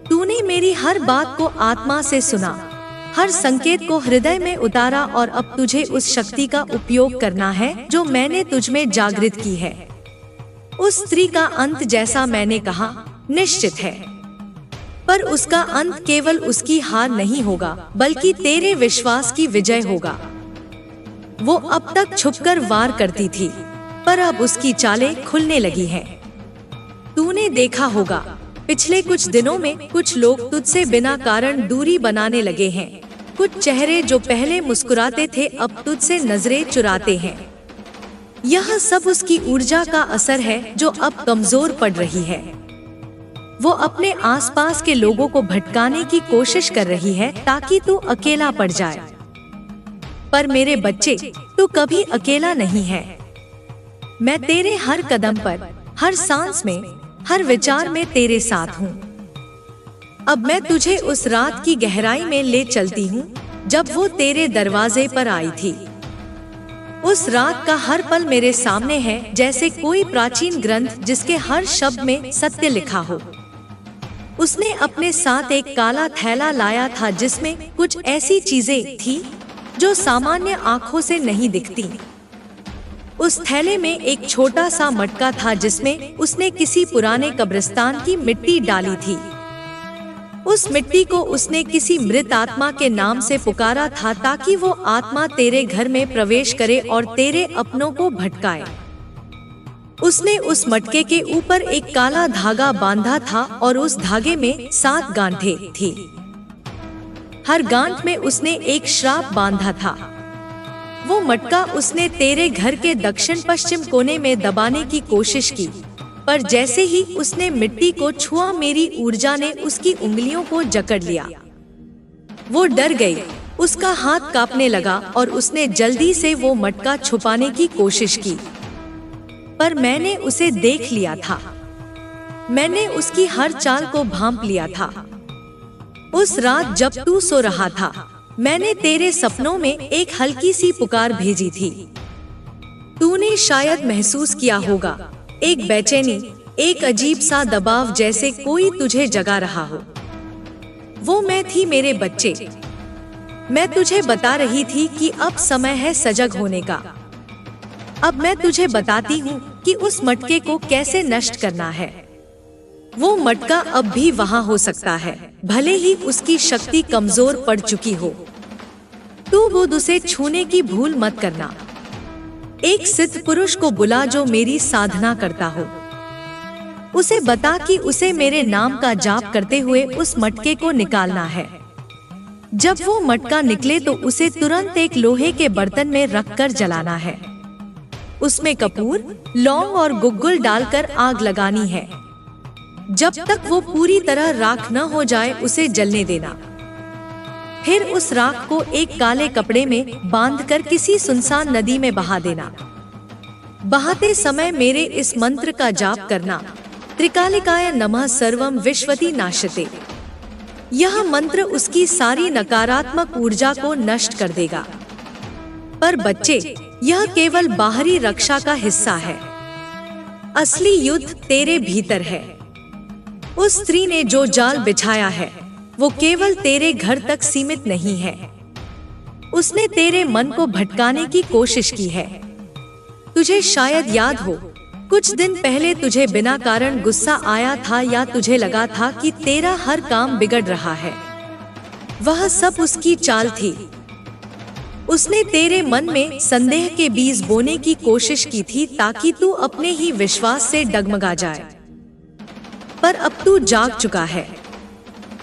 तूने मेरी हर बात को आत्मा से सुना, हर संकेत को हृदय में उतारा और अब तुझे उस शक्ति का उपयोग करना है जो मैंने तुझ में जागृत की है। उस स्त्री का अंत जैसा मैंने कहा निश्चित है, पर उसका अंत केवल उसकी हार नहीं होगा बल्कि तेरे विश्वास की विजय होगा। वो अब तक छुपकर वार करती थी, पर अब उसकी चालें खुलने लगी हैं। तूने देखा होगा, पिछले कुछ दिनों में कुछ लोग तुझसे बिना कारण दूरी बनाने लगे हैं। कुछ चेहरे जो पहले मुस्कुराते थे अब तुझसे नजरें चुराते हैं। यह सब उसकी ऊर्जा का असर है जो अब कमजोर पड़ रही है। वो अपने आसपास के लोगों को भटकाने की कोशिश कर रही है ताकि तू अकेला पड़ जाए। पर मेरे बच्चे, तू कभी अकेला नहीं है। मैं तेरे हर कदम पर, हर सांस में, हर विचार में तेरे साथ हूँ। अब मैं तुझे उस रात की गहराई में ले चलती हूँ जब वो तेरे दरवाजे पर आई थी। उस रात का हर पल मेरे सामने है, जैसे कोई प्राचीन ग्रंथ जिसके हर शब्द में सत्य लिखा हो। उसने अपने साथ एक काला थैला लाया था जिसमें कुछ ऐसी चीजें थी जो सामान्य आंखों से नहीं दिखती। उस थैले में एक छोटा सा मटका था जिसमें उसने किसी पुराने कब्रिस्तान की मिट्टी डाली थी। उस मिट्टी को उसने किसी मृत आत्मा के नाम से पुकारा था ताकि वो आत्मा तेरे घर में प्रवेश करे और तेरे अपनों को भटकाए। उसने उस मटके के ऊपर एक काला धागा बांधा था और उस धागे में 7 गांठें थी। हर गांठ में उसने एक श्राप बांधा था। वो मटका उसने तेरे घर के दक्षिण पश्चिम कोने में दबाने की कोशिश की, पर जैसे ही उसने मिट्टी को छुआ मेरी ऊर्जा ने उसकी उंगलियों को जकड़ लिया। वो डर गई, उसका हाथ कांपने लगा और उसने जल्दी से वो मटका छुपाने की कोशिश की, पर मैंने उसे देख लिया था। मैंने उसकी हर चाल को भांप लिया था। उस रात जब तू सो रहा था, मैंने तेरे सपनों में एक हल्की सी पुकार भेजी थी। तूने शायद महसूस किया होगा, एक बेचैनी, एक अजीब सा दबाव, जैसे कोई तुझे जगा रहा हो। वो मैं थी मेरे बच्चे। मैं तुझे बता रही थी कि अब समय है सजग होने का। अब मैं तुझे बताती हूँ कि उस मटके को कैसे नष्ट करना है। वो मटका अब भी वहाँ हो सकता है, भले ही उसकी शक्ति कमजोर पड़ चुकी हो। तू खुद उसे छूने की भूल मत करना। एक सिद्ध पुरुष को बुला जो मेरी साधना करता हो। उसे बता कि उसे मेरे नाम का जाप करते हुए उस मटके को निकालना है। जब वो मटका निकले तो उसे तुरंत एक लोहे के बर्तन में रखकर जलाना है। उसमें कपूर, लौंग और गुग्गुल डालकर आग लगानी है। जब तक वो पूरी तरह राख न हो जाए उसे जलने देना। फिर उस राख को एक काले कपड़े में बांधकर किसी सुनसान नदी में बहा देना। बहाते समय मेरे इस मंत्र का जाप करना, त्रिकालिकाय नमः सर्वम विश्वति नाशते। यह मंत्र उसकी सारी नकारात्मक ऊर्जा को नष्ट कर देगा। पर बच्चे, यह केवल बाहरी रक्षा का हिस्सा है। असली युद्ध तेरे भीतर है। उस स्त्री ने जो जाल बिछाया है वो केवल तेरे घर तक सीमित नहीं है। उसने तेरे मन को भटकाने की कोशिश की है। तुझे शायद याद हो, कुछ दिन पहले तुझे बिना कारण गुस्सा आया था या तुझे लगा था कि तेरा हर काम बिगड़ रहा है। वह सब उसकी चाल थी। उसने तेरे मन में संदेह के बीज बोने की कोशिश की थी ताकि तू अपने ही विश्वास से डगमगा जाए। पर अब तू जाग चुका है।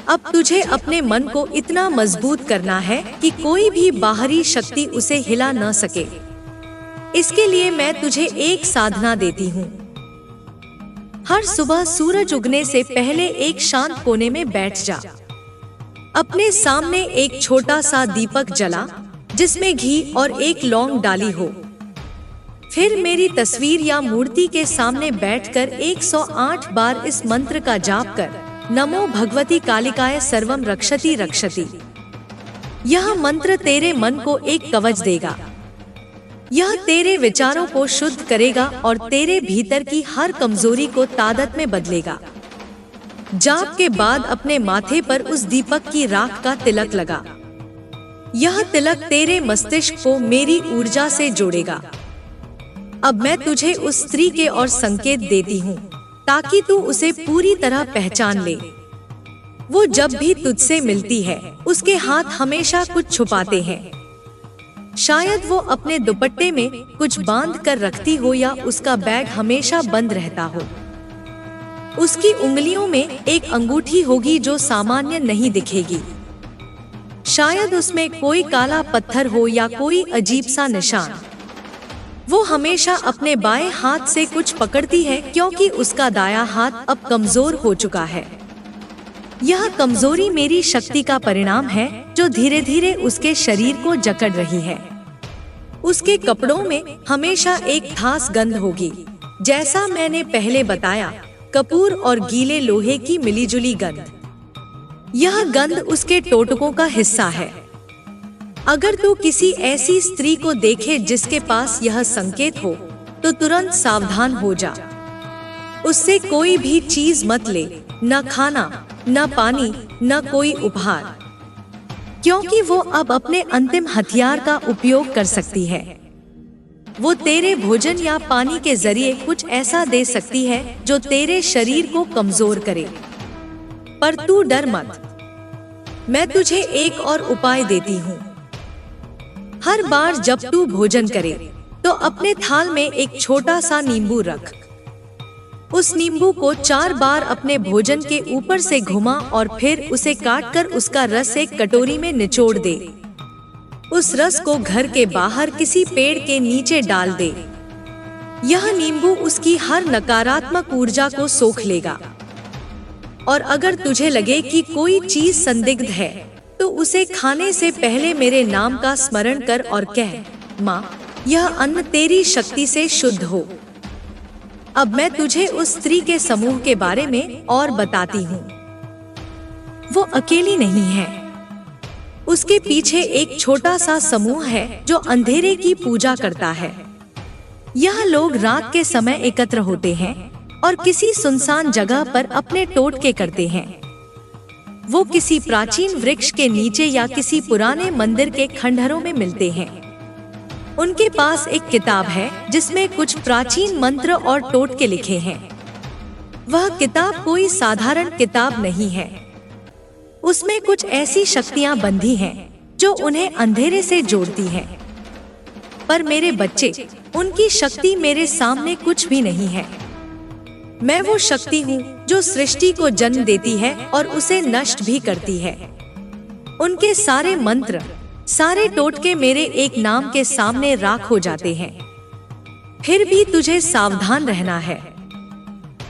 अब तुझे अपने मन को इतना मजबूत करना है कि कोई भी बाहरी शक्ति उसे हिला न सके। इसके लिए मैं तुझे एक साधना देती हूँ। हर सुबह सूरज उगने से पहले एक शांत कोने में बैठ जा। अपने सामने एक छोटा सा दीपक जला जिसमें घी और एक लौंग डाली हो। फिर मेरी तस्वीर या मूर्ति के सामने बैठकर 108 बार इस मंत्र का जाप कर, नमो भगवती कालिकाय सर्वम रक्षति रक्षति। यह मंत्र तेरे मन को एक कवच देगा। यह तेरे विचारों को शुद्ध करेगा और तेरे भीतर की हर कमजोरी को ताकत में बदलेगा। जाप के बाद अपने माथे पर उस दीपक की राख का तिलक लगा। यह तिलक तेरे मस्तिष्क को मेरी ऊर्जा से जोड़ेगा। अब मैं तुझे उस स्त्री के और संकेत देती हूँ ताकि तू उसे पूरी तरह पहचान ले। वो जब भी तुझसे मिलती है, उसके हाथ हमेशा कुछ छुपाते हैं। शायद वो अपने दुपट्टे में कुछ बांध कर रखती हो या उसका बैग हमेशा बंद रहता हो। उसकी उंगलियों में एक अंगूठी होगी जो सामान्य नहीं दिखेगी। शायद उसमें कोई काला पत्थर हो या कोई अजीब सा निशान। वो हमेशा अपने बाएं हाथ से कुछ पकड़ती है क्योंकि उसका दायां हाथ अब कमजोर हो चुका है। यह कमजोरी मेरी शक्ति का परिणाम है जो धीरे धीरे उसके शरीर को जकड़ रही है। उसके कपड़ों में हमेशा एक खास गंध होगी, जैसा मैंने पहले बताया, कपूर और गीले लोहे की मिलीजुली गंध। यह गंध उसके टोटकों का हिस्सा है। अगर तू किसी ऐसी स्त्री को देखे जिसके पास यह संकेत हो तो तुरंत सावधान हो जा। उससे कोई भी चीज मत ले, न खाना, न पानी, न कोई उपहार, क्योंकि वो अब अपने अंतिम हथियार का उपयोग कर सकती है। वो तेरे भोजन या पानी के जरिए कुछ ऐसा दे सकती है जो तेरे शरीर को कमजोर करे। पर तू डर मत, मैं तुझे एक और उपाय देती हूँ। हर बार जब तू भोजन करे तो अपने थाल में एक छोटा सा नींबू रख। उस नींबू को 4 बार अपने भोजन के ऊपर से घुमा और फिर उसे काटकर उसका रस एक कटोरी में निचोड़ दे। उस रस को घर के बाहर किसी पेड़ के नीचे डाल दे। यह नींबू उसकी हर नकारात्मक ऊर्जा को सोख लेगा। और अगर तुझे लगे कि कोई चीज संदिग्ध है तो उसे खाने से पहले मेरे नाम का स्मरण कर और कह, माँ, यह अन्न तेरी शक्ति से शुद्ध हो। अब मैं तुझे उस स्त्री के समूह के बारे में और बताती हूँ। वो अकेली नहीं है। उसके पीछे एक छोटा सा समूह है जो अंधेरे की पूजा करता है। यह लोग रात के समय एकत्र होते हैं और किसी सुनसान जगह पर अपने टोटके करते हैं। वो किसी प्राचीन वृक्ष के नीचे या किसी पुराने मंदिर के खंडहरों में मिलते हैं। उनके पास एक किताब है जिसमें कुछ प्राचीन मंत्र और टोटके लिखे हैं। वह किताब कोई साधारण किताब नहीं है। उसमें कुछ ऐसी शक्तियां बंधी हैं जो उन्हें अंधेरे से जोड़ती हैं। पर मेरे बच्चे, उनकी शक्ति मेरे सामने कुछ भी नहीं है। मैं वो शक्ति हूँ जो सृष्टि को जन्म देती है और उसे नष्ट भी करती है। उनके सारे मंत्र, सारे टोटके मेरे एक नाम के सामने राख हो जाते हैं। फिर भी तुझे सावधान रहना है।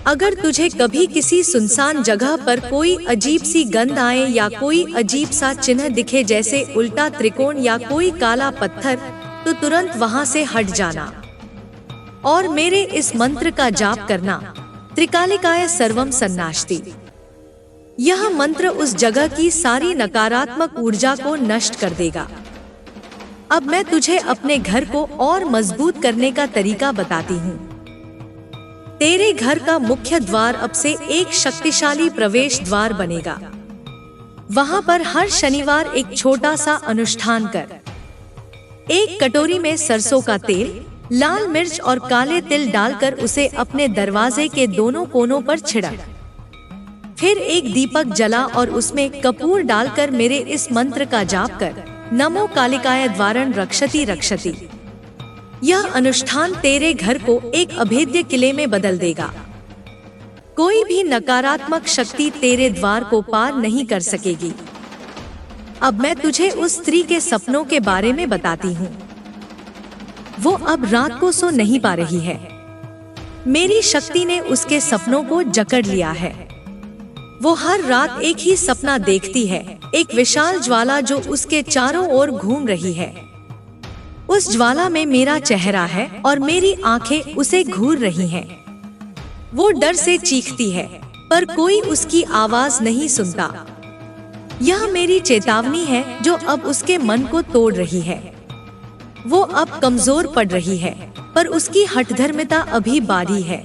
अगर तुझे कभी किसी सुनसान जगह पर कोई अजीब सी गंध आए या कोई अजीब सा चिन्ह दिखे, जैसे उल्टा त्रिकोण या कोई काला पत्थर, तो तुरंत वहां से हट जाना और मेरे इस मंत्र का जाप करना, त्रिकालिकाय सर्वम सन्नास्ति। यह मंत्र उस जगह की सारी नकारात्मक ऊर्जा को नष्ट कर देगा। अब मैं तुझे अपने घर को और मजबूत करने का तरीका बताती हूँ। तेरे घर का मुख्य द्वार अब से एक शक्तिशाली प्रवेश द्वार बनेगा। वहाँ पर हर शनिवार एक छोटा सा अनुष्ठान कर। एक कटोरी में सरसों का तेल, लाल मिर्च और काले तिल डालकर उसे अपने दरवाजे के दोनों कोनों पर छिड़क। फिर एक दीपक जला और उसमें कपूर डालकर मेरे इस मंत्र का जाप कर, नमो कालिकाय द्वारं रक्षति रक्षति। यह अनुष्ठान तेरे घर को एक अभेद्य किले में बदल देगा। कोई भी नकारात्मक शक्ति तेरे द्वार को पार नहीं कर सकेगी। अब मैं तुझे उस स्त्री के सपनों के बारे में बताती हूँ। वो अब रात को सो नहीं पा रही है। मेरी शक्ति ने उसके सपनों को जकड़ लिया है। वो हर रात एक ही सपना देखती है, एक विशाल ज्वाला जो उसके चारों ओर घूम रही है। उस ज्वाला में मेरा चेहरा है और मेरी आंखें उसे घूर रही हैं। वो डर से चीखती है, पर कोई उसकी आवाज नहीं सुनता। यह मेरी चेतावनी है जो अब उसके मन को तोड़ रही है। वो अब कमजोर पड़ रही है, पर उसकी हठधर्मिता अभी बारी है।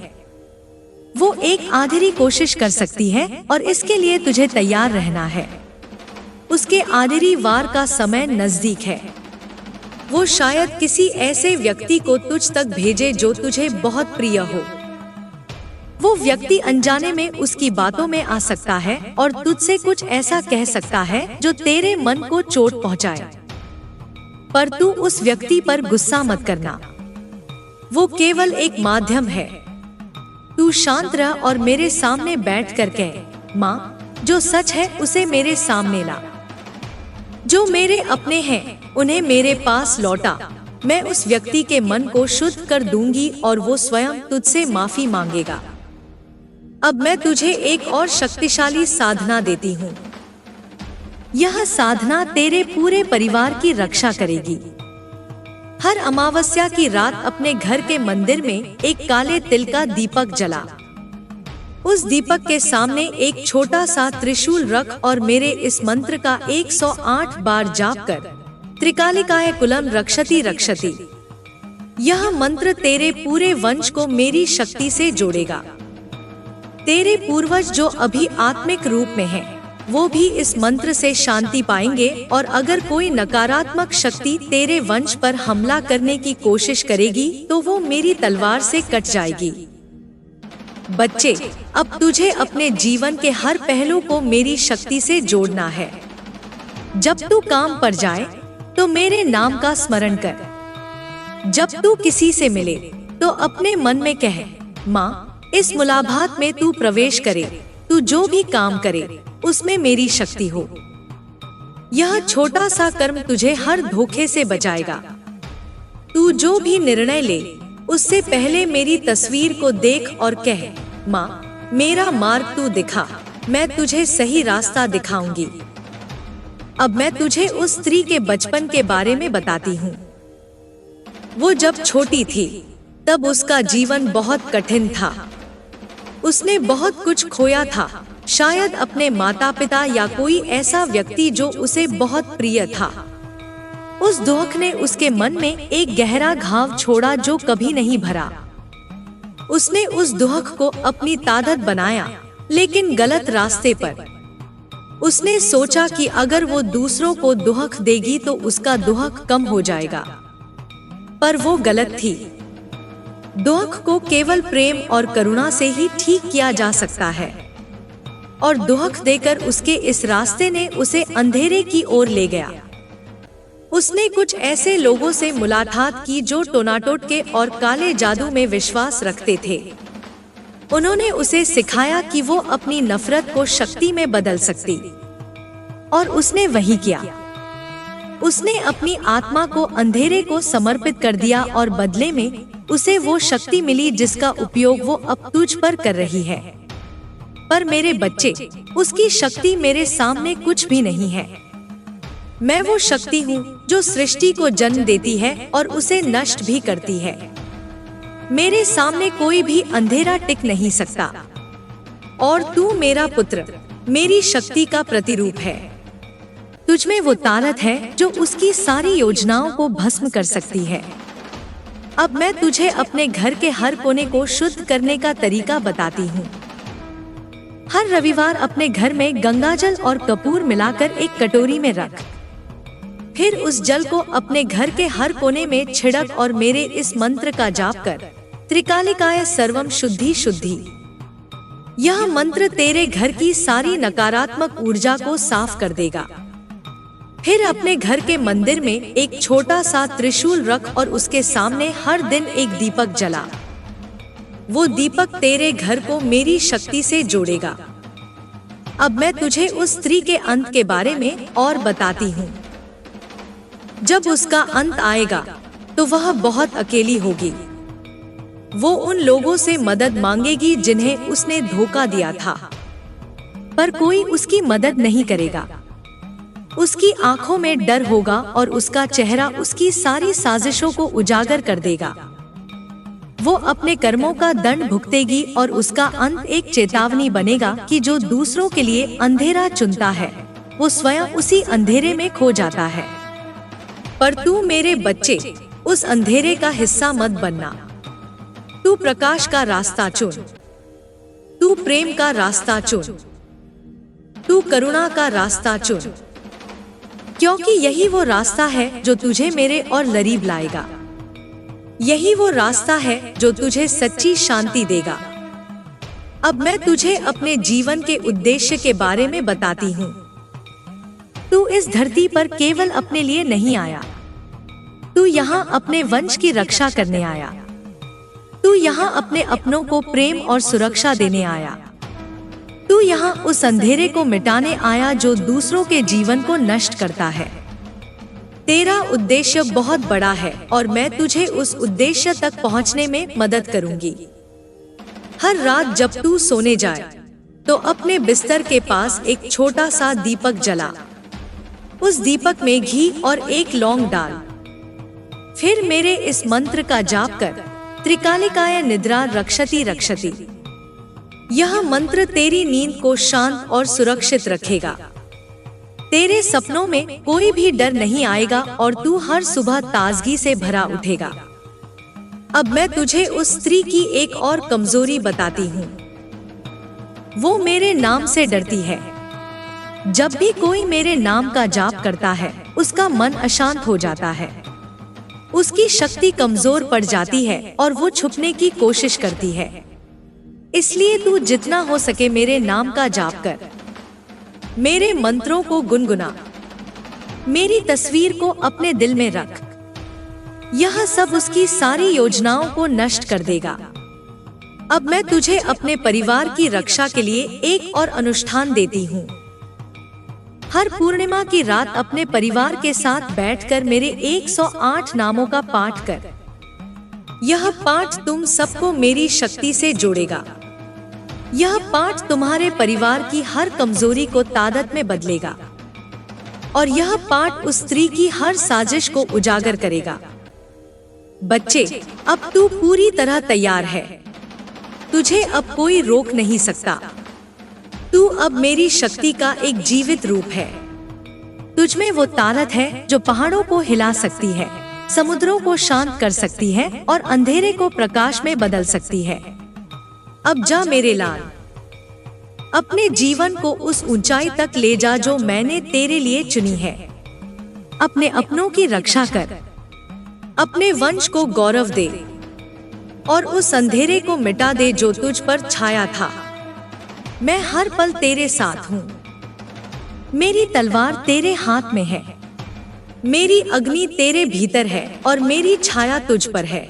वो एक आखिरी कोशिश कर सकती है और इसके लिए तुझे तैयार रहना है। उसके आखिरी वार का समय नजदीक है। वो शायद किसी ऐसे व्यक्ति को तुझ तक भेजे जो तुझे बहुत प्रिय हो। वो व्यक्ति अनजाने में उसकी बातों में आ सकता है और तुझसे कुछ ऐसा कह सकता है जो तेरे मन को चोट पहुंचाए। पर तू उस व्यक्ति पर गुस्सा मत करना। वो केवल एक माध्यम है। तू शांत रह और मेरे सामने बैठ कर कह, माँ, जो सच है उसे मेरे सामने ला। जो मेरे अपने हैं उन्हें मेरे पास लौटा। मैं उस व्यक्ति के मन को शुद्ध कर दूंगी और वो स्वयं तुझसे माफी मांगेगा। अब मैं तुझे एक और शक्तिशाली साधना देती हूँ। यह साधना तेरे पूरे परिवार की रक्षा करेगी। हर अमावस्या की रात अपने घर के मंदिर में एक काले तिल का दीपक जला। उस दीपक के सामने एक छोटा सा त्रिशूल रख और मेरे इस मंत्र का 108 बार जाप कर, त्रिकालिकाय कुलम रक्षति रक्षति। यह मंत्र तेरे पूरे वंश को मेरी शक्ति से जोड़ेगा। तेरे पूर्वज जो अभी आत्मिक रूप में हैं, वो भी इस मंत्र से शांति पाएंगे और अगर कोई नकारात्मक शक्ति तेरे वंश पर हमला करने की कोशिश करेगी तो वो मेरी तलवार से कट जाएगी। बच्चे, अब तुझे अपने जीवन के हर पहलू को मेरी शक्ति से जोड़ना है। जब तू काम पर जाए तो मेरे नाम का स्मरण कर। जब तू किसी से मिले तो अपने मन में कहे, माँ, इस मुलाकात में तू प्रवेश करे। तू जो भी काम करे उसमें मेरी शक्ति हो। यह छोटा सा कर्म तुझे हर धोखे से बचाएगा। तू जो भी निर्णय ले उससे पहले मेरी तस्वीर को देख और कह, माँ, मेरा मार्ग तू दिखा, मैं तुझे सही रास्ता दिखाऊंगी। अब मैं तुझे उस स्त्री के बचपन के बारे में बताती हूँ। वो जब छोटी थी तब उसका जीवन बहुत कठिन था। उसने बहुत कुछ खोया था, शायद अपने माता पिता या कोई ऐसा व्यक्ति जो उसे बहुत प्रिय था। उस दुख ने उसके मन में एक गहरा घाव छोड़ा जो कभी नहीं भरा। उसने उस दुख को अपनी ताकत बनाया, लेकिन गलत रास्ते पर। उसने सोचा कि अगर वो दूसरों को दुख देगी तो उसका दुख कम हो जाएगा, पर वो गलत थी। दुख को केवल प्रेम और करुणा से ही ठीक किया जा सकता है, और दुख देकर उसके इस रास्ते ने उसे अंधेरे की ओर ले गया। उसने कुछ ऐसे लोगों से मुलाकात की जो टोनाटोटके और काले जादू में विश्वास रखते थे। उन्होंने उसे सिखाया कि वो अपनी नफरत को शक्ति में बदल सकती, और उसने वही किया। उसने अपनी आत्मा को अंधेरे को समर्पित कर दिया और बदले में उसे वो शक्ति मिली जिसका उपयोग वो अब तुझ पर कर रही है। पर मेरे बच्चे, उसकी शक्ति मेरे सामने कुछ भी नहीं है। मैं वो शक्ति हूँ जो सृष्टि को जन्म देती है और उसे नष्ट भी करती है। मेरे सामने कोई भी अंधेरा टिक नहीं सकता, और तू मेरा पुत्र, मेरी शक्ति का प्रतिरूप है। तुझमें वो ताकत है जो उसकी सारी योजनाओं को भस्म कर सकती है। अब मैं तुझे अपने घर के हर कोने को शुद्ध करने का तरीका बताती हूँ। हर रविवार अपने घर में गंगाजल और कपूर मिलाकर एक कटोरी में रख। फिर उस जल को अपने घर के हर कोने में छिड़क और मेरे इस मंत्र का जाप कर, त्रिकालिकाय सर्वम शुद्धि शुद्धि। यह मंत्र तेरे घर की सारी नकारात्मक ऊर्जा को साफ कर देगा। फिर अपने घर के मंदिर में एक छोटा सा त्रिशूल रख और उसके सामने हर दिन एक दीपक जला। वो दीपक तेरे घर को मेरी शक्ति से जोड़ेगा। अब मैं तुझे उस स्त्री के अंत के बारे में और बताती हूँ। जब उसका अंत आएगा तो वह बहुत अकेली होगी। वो उन लोगों से मदद मांगेगी जिन्हें उसने धोखा दिया था, पर कोई उसकी मदद नहीं करेगा। उसकी आंखों में डर होगा और उसका चेहरा उसकी सारी साजिशों को उजागर कर देगा। वो अपने कर्मों का दंड भुगतेगी और उसका अंत एक चेतावनी बनेगा कि जो दूसरों के लिए अंधेरा चुनता है वो स्वयं उसी अंधेरे में खो जाता है। पर तू मेरे बच्चे उस अंधेरे का हिस्सा मत बनना। तू प्रकाश का रास्ता चुन, तू प्रेम का रास्ता चुन, तू करुणा का रास्ता चुन, क्योंकि यही वो रास्ता है जो तुझे मेरे और करीब लाएगा। यही वो रास्ता है जो तुझे सच्ची शांति देगा। अब मैं तुझे अपने जीवन के उद्देश्य के बारे में बताती हूँ। तू इस धरती पर केवल अपने लिए नहीं आया। तू यहाँ अपने वंश की रक्षा करने आया। तू यहाँ अपने अपनों को प्रेम और सुरक्षा देने आया। तू यहाँ उस अंधेरे को मिटाने आया जो दूसरों के जीवन को नष्ट करता है। तेरा उद्देश्य बहुत बड़ा है और मैं तुझे उस उद्देश्य तक पहुँचने में मदद करूंगी। हर रात जब तू सोने जाए तो अपने बिस्तर के पास एक छोटा सा दीपक जला। उस दीपक में घी और एक लौंग डाल। फिर मेरे इस मंत्र का जाप कर, त्रिकालिकाय निद्रा रक्षति रक्षति। यह मंत्र तेरी नींद को शांत और सुरक्षित रखेगा। तेरे सपनों में कोई भी डर नहीं आएगा और तू हर सुबह ताजगी से भरा उठेगा। अब मैं तुझे उस स्त्री की एक और कमजोरी बताती हूँ। वो मेरे नाम से डरती है। जब भी कोई मेरे नाम का जाप करता है उसका मन अशांत हो जाता है। उसकी शक्ति कमजोर पड़ जाती है और वो छुपने की कोशिश करती है। इसलिए तू जितना हो सके मेरे नाम का जाप कर। मेरे मंत्रों को गुनगुना। मेरी तस्वीर को अपने दिल में रख। यह सब उसकी सारी योजनाओं को नष्ट कर देगा। अब मैं तुझे अपने परिवार की रक्षा के लिए एक और अनुष्ठान देती हूँ। हर पूर्णिमा की रात अपने परिवार के साथ बैठकर मेरे 108 नामों का पाठ कर। यह पाठ तुम सबको मेरी शक्ति से जोड़ेगा। यह पाठ तुम्हारे परिवार की हर कमजोरी को ताकत में बदलेगा और यह पाठ उस स्त्री की हर साजिश को उजागर करेगा। बच्चे, अब तू पूरी तरह तैयार है। तुझे अब कोई रोक नहीं सकता। तू अब मेरी शक्ति का एक जीवित रूप है। तुझमें वो ताकत है जो पहाड़ों को हिला सकती है, समुद्रों को शांत कर सकती है और अंधेरे को प्रकाश में बदल सकती है। अब जा मेरे लाल, अपने जीवन को उस ऊंचाई तक ले जा जो मैंने तेरे लिए चुनी है। अपने अपनों की रक्षा कर, अपने वंश को गौरव दे और उस अंधेरे को मिटा दे जो तुझ पर छाया था। मैं हर पल तेरे साथ हूँ। मेरी तलवार तेरे हाथ में है। मेरी अग्नि तेरे भीतर है और मेरी छाया तुझ पर है।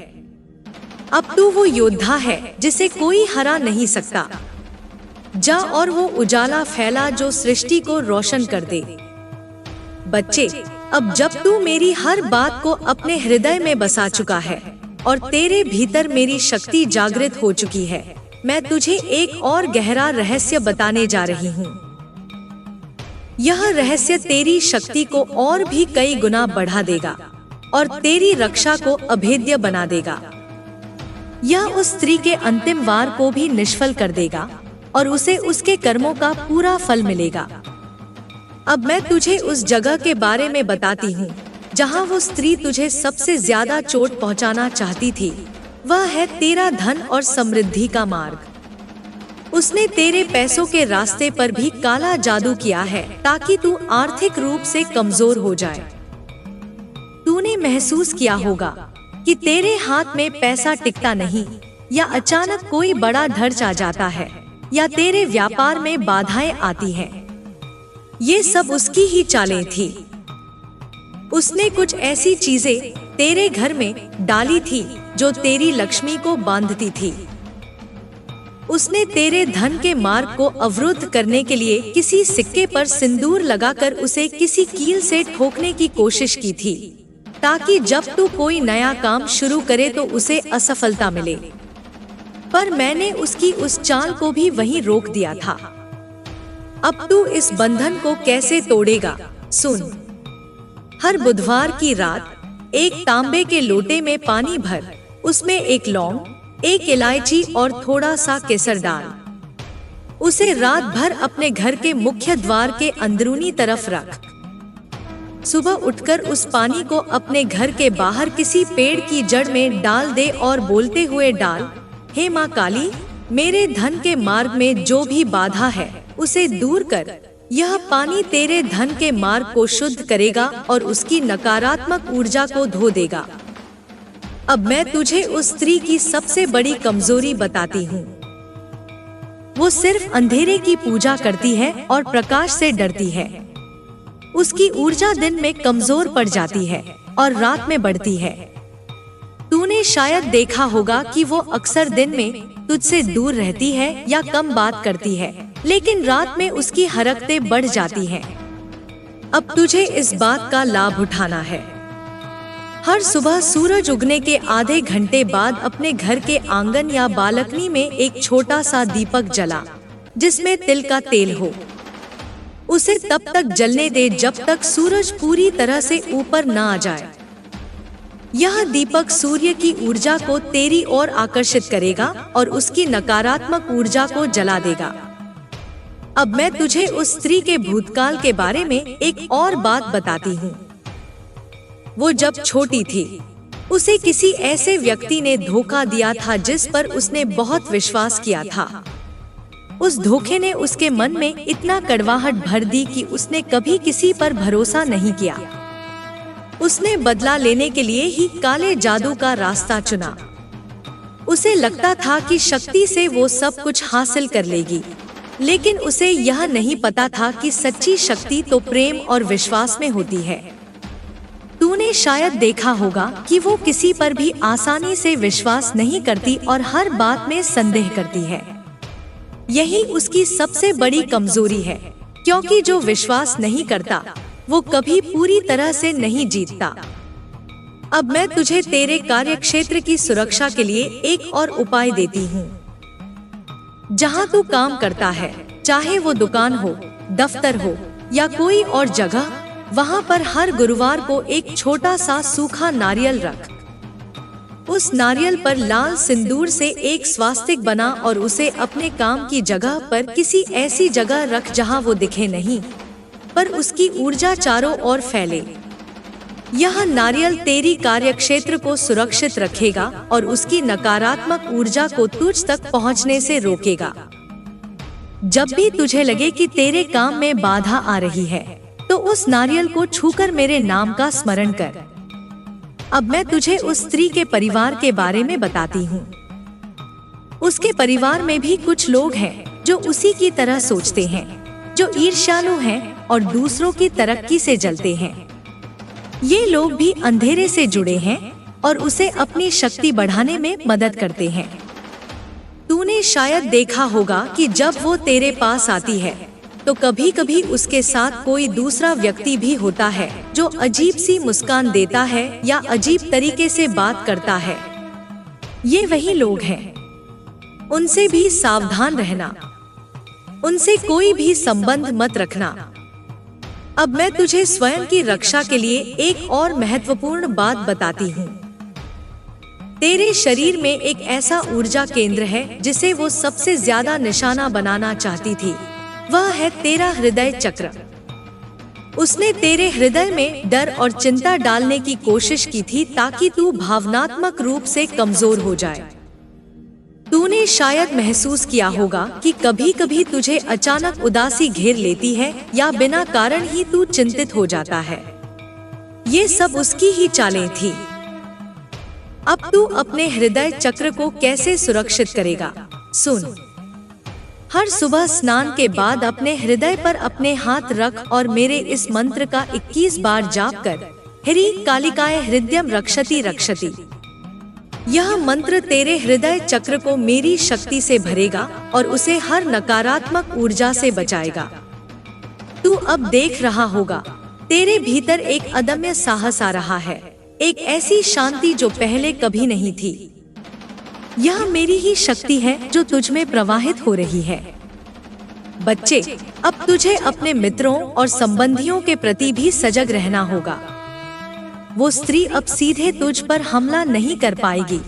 अब तू वो योद्धा है जिसे कोई हरा नहीं सकता। जा और वो उजाला फैला जो सृष्टि को रोशन कर दे। बच्चे, अब जब तू मेरी हर बात को अपने हृदय में बसा चुका है और तेरे भीतर मेरी शक्ति जागृत हो चुकी है, मैं तुझे एक और गहरा रहस्य बताने जा रही हूँ। यह रहस्य तेरी शक्ति को और भी कई गुना बढ़ा देगा और तेरी रक्षा को अभेद्य बना देगा। यह उस स्त्री के अंतिम वार को भी निष्फल कर देगा और उसे उसके कर्मों का पूरा फल मिलेगा। अब मैं तुझे उस जगह के बारे में बताती हूँ जहाँ वो स्त्री तुझे सबसे ज्यादा चोट पहुँचाना चाहती थी। वह है तेरा धन और समृद्धि का मार्ग। उसने तेरे पैसों के रास्ते पर भी काला जादू किया है ताकि तू आर्थिक रूप से कमजोर हो जाए। तूने महसूस किया होगा कि तेरे हाथ में पैसा टिकता नहीं, या अचानक कोई बड़ा खर्च आ जाता है, या तेरे व्यापार में बाधाएं आती हैं। ये सब उसकी ही चालें थी। उसने कुछ ऐसी चीजें तेरे घर में डाली थी जो तेरी लक्ष्मी को बांधती थी। उसने तेरे धन के मार्ग को अवरुद्ध करने के लिए किसी सिक्के पर सिंदूर लगाकर उसे किसी कील से ठोकने की कोशिश की थी, ताकि जब तू कोई नया काम शुरू करे तो उसे असफलता मिले। पर मैंने उसकी उस चाल को भी वहीं रोक दिया था। अब तू इस बंधन को कैसे तोड़ेगा? सुन। हर बुधवार की रात एक तांबे के लोटे में पानी भर, उसमें एक लौंग, एक इलायची और थोड़ा सा केसर डाल। उसे रात भर अपने घर के मुख्य द्वार के अंदरूनी तरफ रख। सुबह उठकर उस पानी को अपने घर के बाहर किसी पेड़ की जड़ में डाल दे और बोलते हुए डाल, हे माँ काली, मेरे धन के मार्ग में जो भी बाधा है उसे दूर कर। यह पानी तेरे धन के मार्ग को शुद्ध करेगा और उसकी नकारात्मक ऊर्जा को धो देगा। अब मैं तुझे उस स्त्री की सबसे बड़ी कमजोरी बताती हूँ। वो सिर्फ अंधेरे की पूजा करती है और प्रकाश से डरती है। उसकी ऊर्जा दिन में कमजोर पड़ जाती है और रात में बढ़ती है। तूने शायद देखा होगा कि वो अक्सर दिन में तुझसे दूर रहती है या कम बात करती है, लेकिन रात में उसकी हरकतें बढ़ जाती हैं। अब तुझे इस बात का लाभ उठाना है। हर सुबह सूरज उगने के आधे घंटे बाद अपने घर के आंगन या बालकनी में एक छोटा सा दीपक जला, जिसमें तिल का तेल हो। उसे तब तक जलने दे जब तक सूरज पूरी तरह से ऊपर न आ जाए। यह दीपक सूर्य की ऊर्जा को तेरी ओर आकर्षित करेगा और उसकी नकारात्मक ऊर्जा को जला देगा। अब मैं तुझे उस स्त्री के भूतकाल के बारे में एक और बात बताती हूँ। वो जब छोटी थी, उसे किसी ऐसे व्यक्ति ने धोखा दिया था जिस पर उसने बहुत विश्वास किया था। उस धोखे ने उसके मन में इतना कड़वाहट भर दी कि उसने कभी किसी पर भरोसा नहीं किया। उसने बदला लेने के लिए ही काले जादू का रास्ता चुना। उसे लगता था कि शक्ति से वो सब कुछ हासिल कर लेगी, लेकिन उसे यह नहीं पता था कि सच्ची शक्ति तो प्रेम और विश्वास में होती है। तूने शायद देखा होगा कि वो किसी पर भी आसानी से विश्वास नहीं करती और हर बात में संदेह करती है। यही उसकी सबसे बड़ी कमजोरी है, क्योंकि जो विश्वास नहीं करता वो कभी पूरी तरह से नहीं जीतता। अब मैं तुझे तेरे कार्यक्षेत्र की सुरक्षा के लिए एक और उपाय देती हूँ। जहाँ तू काम करता है, चाहे वो दुकान हो, दफ्तर हो या कोई और जगह, वहाँ पर हर गुरुवार को एक छोटा सा सूखा नारियल रख। उस नारियल पर लाल सिंदूर से एक स्वास्तिक बना और उसे अपने काम की जगह पर किसी ऐसी जगह रख जहाँ वो दिखे नहीं, पर उसकी ऊर्जा चारों ओर फैले। यह नारियल तेरी कार्यक्षेत्र को सुरक्षित रखेगा और उसकी नकारात्मक ऊर्जा को तुझ तक पहुंचने से रोकेगा। जब भी तुझे लगे कि तेरे काम में बाधा आ रही है, तो उस नारियल को छूकर मेरे नाम का स्मरण कर। अब मैं तुझे उस स्त्री के परिवार के बारे में बताती हूँ। उसके परिवार में भी कुछ लोग हैं जो उसी की तरह सोचते हैं, जो ईर्ष्यालु हैं और दूसरों की तरक्की से जलते हैं। ये लोग भी अंधेरे से जुड़े हैं और उसे अपनी शक्ति बढ़ाने में मदद करते हैं। तूने शायद देखा होगा कि जब वो तेरे पास आती है, तो कभी कभी उसके साथ कोई दूसरा व्यक्ति भी होता है जो अजीब सी मुस्कान देता है या अजीब तरीके से बात करता है। ये वही लोग हैं। उनसे भी सावधान रहना। उनसे कोई भी संबंध मत रखना। अब मैं तुझे स्वयं की रक्षा के लिए एक और महत्वपूर्ण बात बताती हूँ। तेरे शरीर में एक ऐसा ऊर्जा केंद्र है जिसे वो सबसे ज्यादा निशाना बनाना चाहती थी। वह है तेरा हृदय चक्र। उसने तेरे हृदय में डर और चिंता डालने की कोशिश की थी ताकि तू भावनात्मक रूप से कमजोर हो जाए। तूने शायद महसूस किया होगा कि कभी कभी तुझे अचानक उदासी घेर लेती है या बिना कारण ही तू चिंतित हो जाता है। ये सब उसकी ही चालें थी। अब तू अपने हृदय चक्र को कैसे सुरक्षित करेगा? सुन। हर सुबह स्नान के बाद अपने हृदय पर अपने हाथ रख और मेरे इस मंत्र का 21 बार जाप कर, ह्रीं कालिकाय हृदयम रक्षति रक्षति। यह मंत्र तेरे हृदय चक्र को मेरी शक्ति से भरेगा और उसे हर नकारात्मक ऊर्जा से बचाएगा। तू अब देख रहा होगा, तेरे भीतर एक अदम्य साहस आ रहा है, एक ऐसी शांति जो पहले कभी नहीं थी। यह मेरी ही शक्ति है जो तुझ में प्रवाहित हो रही है। बच्चे, अब तुझे अपने मित्रों और संबंधियों के प्रति भी सजग रहना होगा। वो स्त्री अब सीधे तुझ पर हमला नहीं कर पाएगी,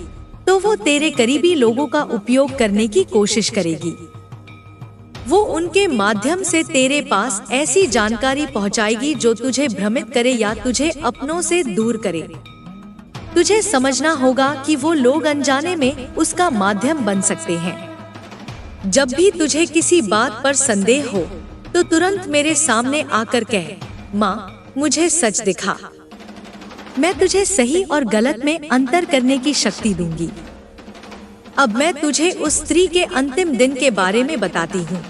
तो वो तेरे करीबी लोगों का उपयोग करने की कोशिश करेगी। वो उनके माध्यम से तेरे पास ऐसी जानकारी पहुंचाएगी जो तुझे भ्रमित करे या तुझे अपनों से दूर करे। तुझे समझना होगा कि वो लोग अनजाने में उसका माध्यम बन सकते हैं। जब भी तुझे किसी बात पर संदेह हो, तो तुरंत मेरे सामने आकर कह, माँ, मुझे सच दिखा। मैं तुझे सही और गलत में अंतर करने की शक्ति दूंगी। अब मैं तुझे उस स्त्री के अंतिम दिन के बारे में बताती हूँ।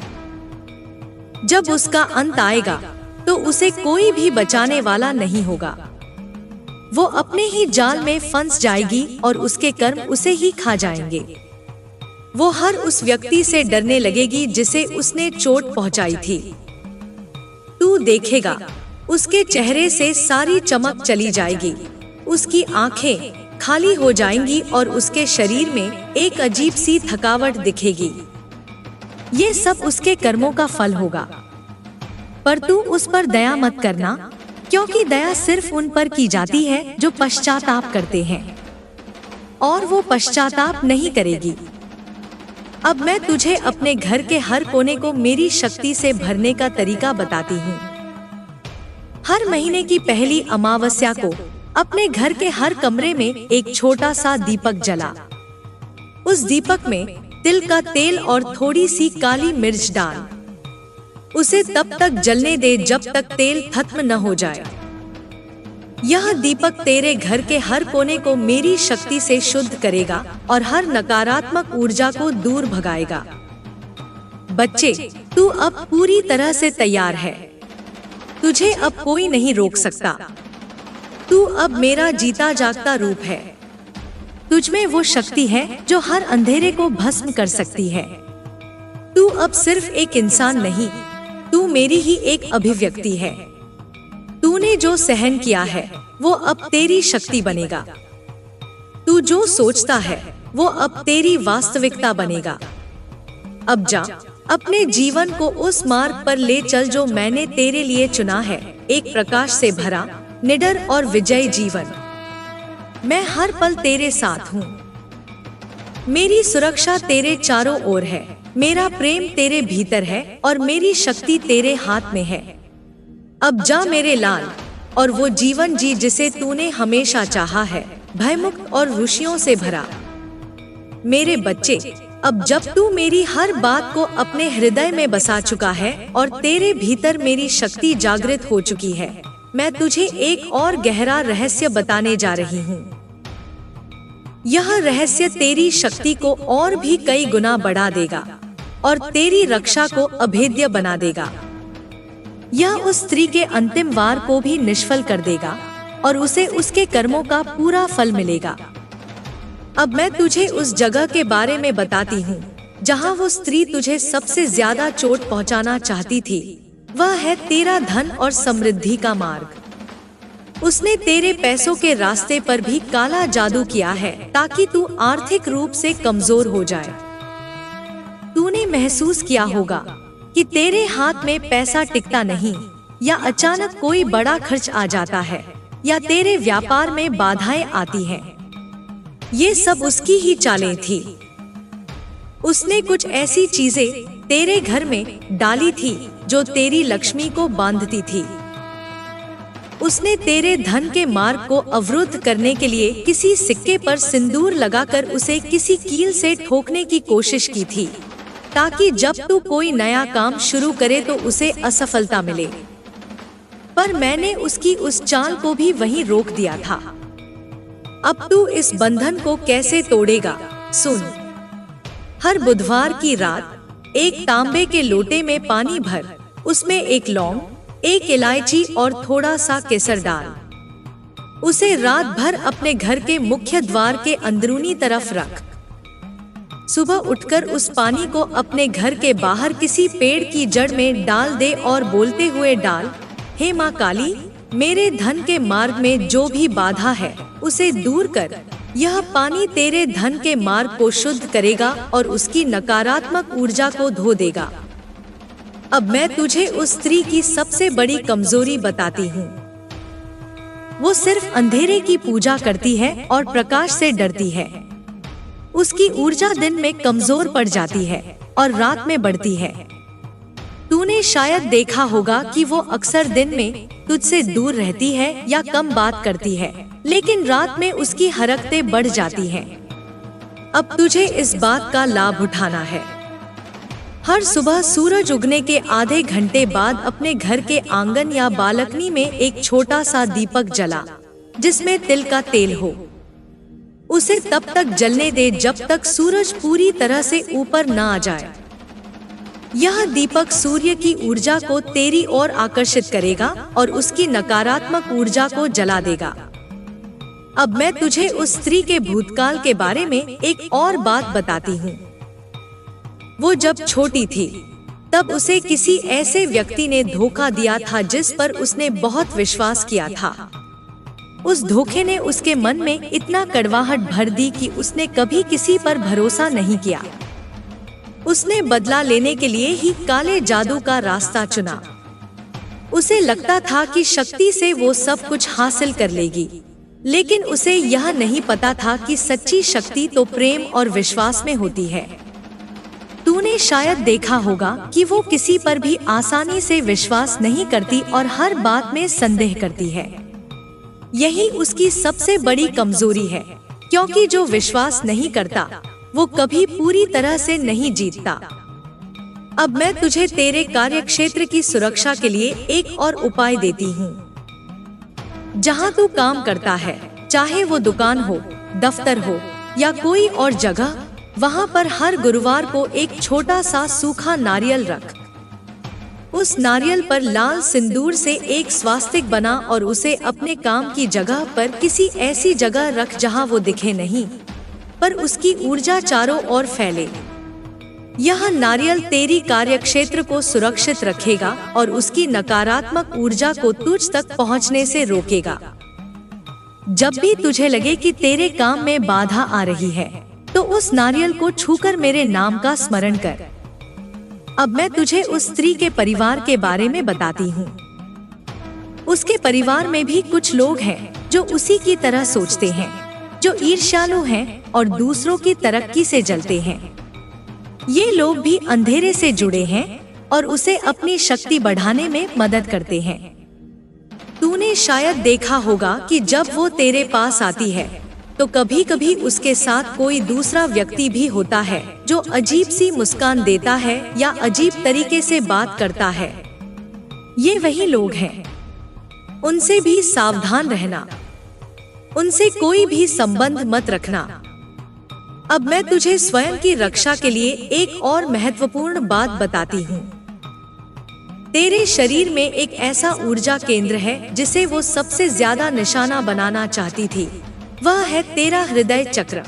जब उसका अंत आएगा, तो उसे कोई भी बचाने वाला नहीं होगा। वो अपने ही जाल में फंस जाएगी और उसके कर्म उसे ही खा जाएंगे। वो हर उस व्यक्ति से डरने लगेगी जिसे उसने चोट पहुंचाई थी। तू देखेगा, उसके चेहरे से सारी चमक चली जाएगी, उसकी आंखें खाली हो जाएंगी और उसके शरीर में एक अजीब सी थकावट दिखेगी। ये सब उसके कर्मों का फल होगा। पर तू उस पर दया मत करना, क्योंकि दया सिर्फ उन पर की जाती है जो पश्चाताप करते हैं, और वो पश्चाताप नहीं करेगी। अब मैं तुझे अपने घर के हर कोने को मेरी शक्ति से भरने का तरीका बताती हूँ। हर महीने की पहली अमावस्या को अपने घर के हर कमरे में एक छोटा सा दीपक जला। उस दीपक में तिल का तेल और थोड़ी सी काली मिर्च डाल। उसे तब तक जलने दे जब तक तेल खत्म न हो जाए। यह दीपक तेरे घर के हर कोने को मेरी शक्ति से शुद्ध करेगा और हर नकारात्मक ऊर्जा को दूर भगाएगा। बच्चे, तू अब पूरी तरह से तैयार है। तुझे अब कोई नहीं रोक सकता। तू अब मेरा जीता जागता रूप है। तुझ में वो शक्ति है जो हर अंधेरे को भस्म कर सकती है। तू अब सिर्फ एक इंसान नहीं, तू मेरी ही एक अभिव्यक्ति है। तूने जो सहन किया है वो अब तेरी शक्ति बनेगा। तू जो सोचता है वो अब तेरी वास्तविकता बनेगा। अब जा, अपने जीवन को उस मार्ग पर ले चल जो मैंने तेरे लिए चुना है, एक प्रकाश से भरा, निडर और विजयी जीवन। मैं हर पल तेरे साथ हूँ। मेरी सुरक्षा तेरे चारों ओर है, मेरा प्रेम तेरे भीतर है और मेरी शक्ति तेरे हाथ में है। अब जा मेरे लाल, और वो जीवन जी जिसे तूने हमेशा चाहा है, भयमुक्त और रुचियों से भरा। मेरे बच्चे, अब जब तू मेरी हर बात को अपने हृदय में बसा चुका है और तेरे भीतर मेरी शक्ति जागृत हो चुकी है, मैं तुझे एक और गहरा रहस्य बताने जा रही हूँ। यह रहस्य तेरी शक्ति को और भी कई गुना बढ़ा देगा और तेरी रक्षा को अभेद्य बना देगा। यह उस स्त्री के अंतिम वार को भी निष्फल कर देगा और उसे उसके कर्मों का पूरा फल मिलेगा। अब मैं तुझे उस जगह के बारे में बताती हूँ जहाँ वो स्त्री तुझे सबसे ज्यादा चोट पहुँचाना चाहती थी। वह है तेरा धन और समृद्धि का मार्ग। उसने तेरे पैसों के रास्ते पर भी काला जादू किया है ताकि तू आर्थिक रूप से कमजोर हो जाए। तूने महसूस किया होगा कि तेरे हाथ में पैसा टिकता नहीं, या अचानक कोई बड़ा खर्च आ जाता है, या तेरे व्यापार में बाधाएं आती हैं। ये सब उसकी ही चालें थी। उसने कुछ ऐसी चीजें तेरे घर में डाली थी जो तेरी लक्ष्मी को बांधती थी। उसने तेरे धन के मार्ग को अवरुद्ध करने के लिए किसी सिक्के पर सिंदूर लगाकर उसे किसी कील से ठोकने की कोशिश की थी, ताकि जब तू कोई नया काम शुरू करे तो उसे असफलता मिले। पर मैंने उसकी उस चाल को भी वहीं रोक दिया था। अब तू इस बंधन को कैसे तोड़ेगा? सुन, हर बुधवार की रात एक तांबे के लोटे में पानी भर, उसमें एक लौंग, एक इलायची और थोड़ा सा केसर डाल। उसे रात भर अपने घर के मुख्य द्वार के अंदरूनी तरफ रख। सुबह उठकर उस पानी को अपने घर के बाहर किसी पेड़ की जड़ में डाल दे और बोलते हुए डाल, हे माँ काली, मेरे धन के मार्ग में जो भी बाधा है उसे दूर कर। यह पानी तेरे धन के मार्ग को शुद्ध करेगा और उसकी नकारात्मक ऊर्जा को धो देगा। अब मैं तुझे उस स्त्री की सबसे बड़ी कमजोरी बताती हूँ। वो सिर्फ अंधेरे की पूजा करती है और प्रकाश से डरती है। उसकी ऊर्जा दिन में कमजोर पड़ जाती है और रात में बढ़ती है। तूने शायद देखा होगा कि वो अक्सर दिन में तुझसे दूर रहती है या कम बात करती है, लेकिन रात में उसकी हरकतें बढ़ जाती हैं। अब तुझे इस बात का लाभ उठाना है। हर सुबह सूरज उगने के आधे घंटे बाद अपने घर के आंगन या बालकनी में एक छोटा सा दीपक जला, जिसमें तिल का तेल हो। उसे तब तक जलने दे जब तक सूरज पूरी तरह से ऊपर न आ जाए। यह दीपक सूर्य की ऊर्जा को तेरी ओर आकर्षित करेगा और उसकी नकारात्मक ऊर्जा को जला देगा। अब मैं तुझे उस स्त्री के भूतकाल के बारे में एक और बात बताती हूँ। वो जब छोटी थी तब उसे किसी ऐसे व्यक्ति ने धोखा दिया था जिस पर उसने बहुत विश्वास किया था। उस धोखे ने उसके मन में इतना कड़वाहट भर दी कि उसने कभी किसी पर भरोसा नहीं किया। उसने बदला लेने के लिए ही काले जादू का रास्ता चुना। उसे लगता था कि शक्ति से वो सब कुछ हासिल कर लेगी, लेकिन उसे यह नहीं पता था कि सच्ची शक्ति तो प्रेम और विश्वास में होती है। तूने शायद देखा होगा कि वो किसी पर भी आसानी से विश्वास नहीं करती और हर बात में संदेह करती है। यही उसकी सबसे बड़ी कमजोरी है, क्योंकि जो विश्वास नहीं करता वो कभी पूरी तरह से नहीं जीतता। अब मैं तुझे तेरे कार्यक्षेत्र की सुरक्षा के लिए एक और उपाय देती हूँ। जहाँ तू काम करता है, चाहे वो दुकान हो, दफ्तर हो या कोई और जगह, वहाँ पर हर गुरुवार को एक छोटा सा सूखा नारियल रख। उस नारियल पर लाल सिंदूर से एक स्वास्तिक बना और उसे अपने काम की जगह पर किसी ऐसी जगह रख जहाँ वो दिखे नहीं, पर उसकी ऊर्जा चारों ओर फैले। यह नारियल तेरी कार्यक्षेत्र को सुरक्षित रखेगा और उसकी नकारात्मक ऊर्जा को तुझ तक पहुंचने से रोकेगा। जब भी तुझे लगे कि तेरे काम में बाधा आ रही है, तो उस नारियल को छूकर मेरे नाम का स्मरण कर। अब मैं तुझे उस स्त्री के परिवार के बारे में बताती हूँ। उसके परिवार में भी कुछ लोग हैं जो उसी की तरह सोचते हैं, जो ईर्ष्यालु हैं और दूसरों की तरक्की से जलते हैं। ये लोग भी अंधेरे से जुड़े हैं और उसे अपनी शक्ति बढ़ाने में मदद करते हैं। तूने शायद देखा होगा कि जब वो तेरे पास आती है तो कभी कभी उसके साथ कोई दूसरा व्यक्ति भी होता है जो अजीब सी मुस्कान देता है या अजीब तरीके से बात करता है। ये वही लोग हैं। उनसे भी सावधान रहना, उनसे कोई भी संबंध मत रखना। अब मैं तुझे स्वयं की रक्षा के लिए एक और महत्वपूर्ण बात बताती हूँ। तेरे शरीर में एक ऐसा ऊर्जा केंद्र है जिसे वो सबसे ज्यादा निशाना बनाना चाहती थी। वह है तेरा हृदय चक्र।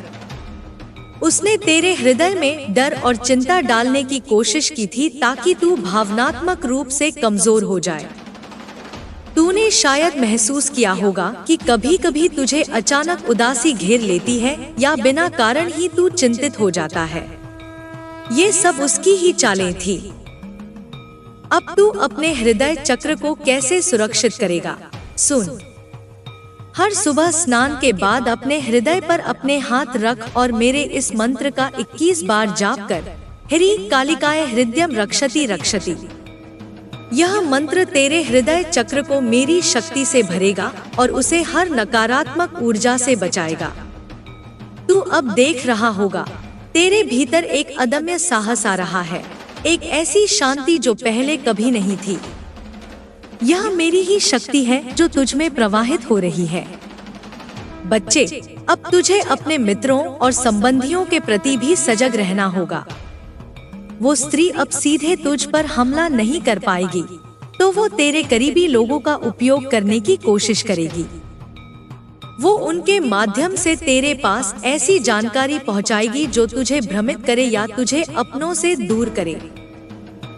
उसने तेरे हृदय में डर और चिंता डालने की कोशिश की थी ताकि तू भावनात्मक रूप से कमजोर हो जाए। तूने शायद महसूस किया होगा कि कभी कभी तुझे अचानक उदासी घेर लेती है या बिना कारण ही तू चिंतित हो जाता है। ये सब उसकी ही चालें थी। अब तू अपने हृदय चक्र को कैसे सुरक्षित करेगा? सुन, हर सुबह स्नान के बाद अपने हृदय पर अपने हाथ रख और मेरे इस मंत्र का 21 बार जाप कर। ह्रीं कालिकाय हृदयम रक्षति रक्षति। यह मंत्र तेरे हृदय चक्र को मेरी शक्ति से भरेगा और उसे हर नकारात्मक ऊर्जा से बचाएगा। तू अब देख रहा होगा, तेरे भीतर एक अदम्य साहस आ रहा है, एक ऐसी शांति जो पहले कभी नहीं थी। यह मेरी ही शक्ति है जो तुझ में प्रवाहित हो रही है। बच्चे, अब तुझे अपने मित्रों और संबंधियों के प्रति भी सजग रहना होगा। वो स्त्री अब सीधे तुझ पर हमला नहीं कर पाएगी, तो वो तेरे करीबी लोगों का उपयोग करने की कोशिश करेगी। वो उनके माध्यम से तेरे पास ऐसी जानकारी पहुंचाएगी जो तुझे भ्रमित करे या तुझे अपनों से दूर करे।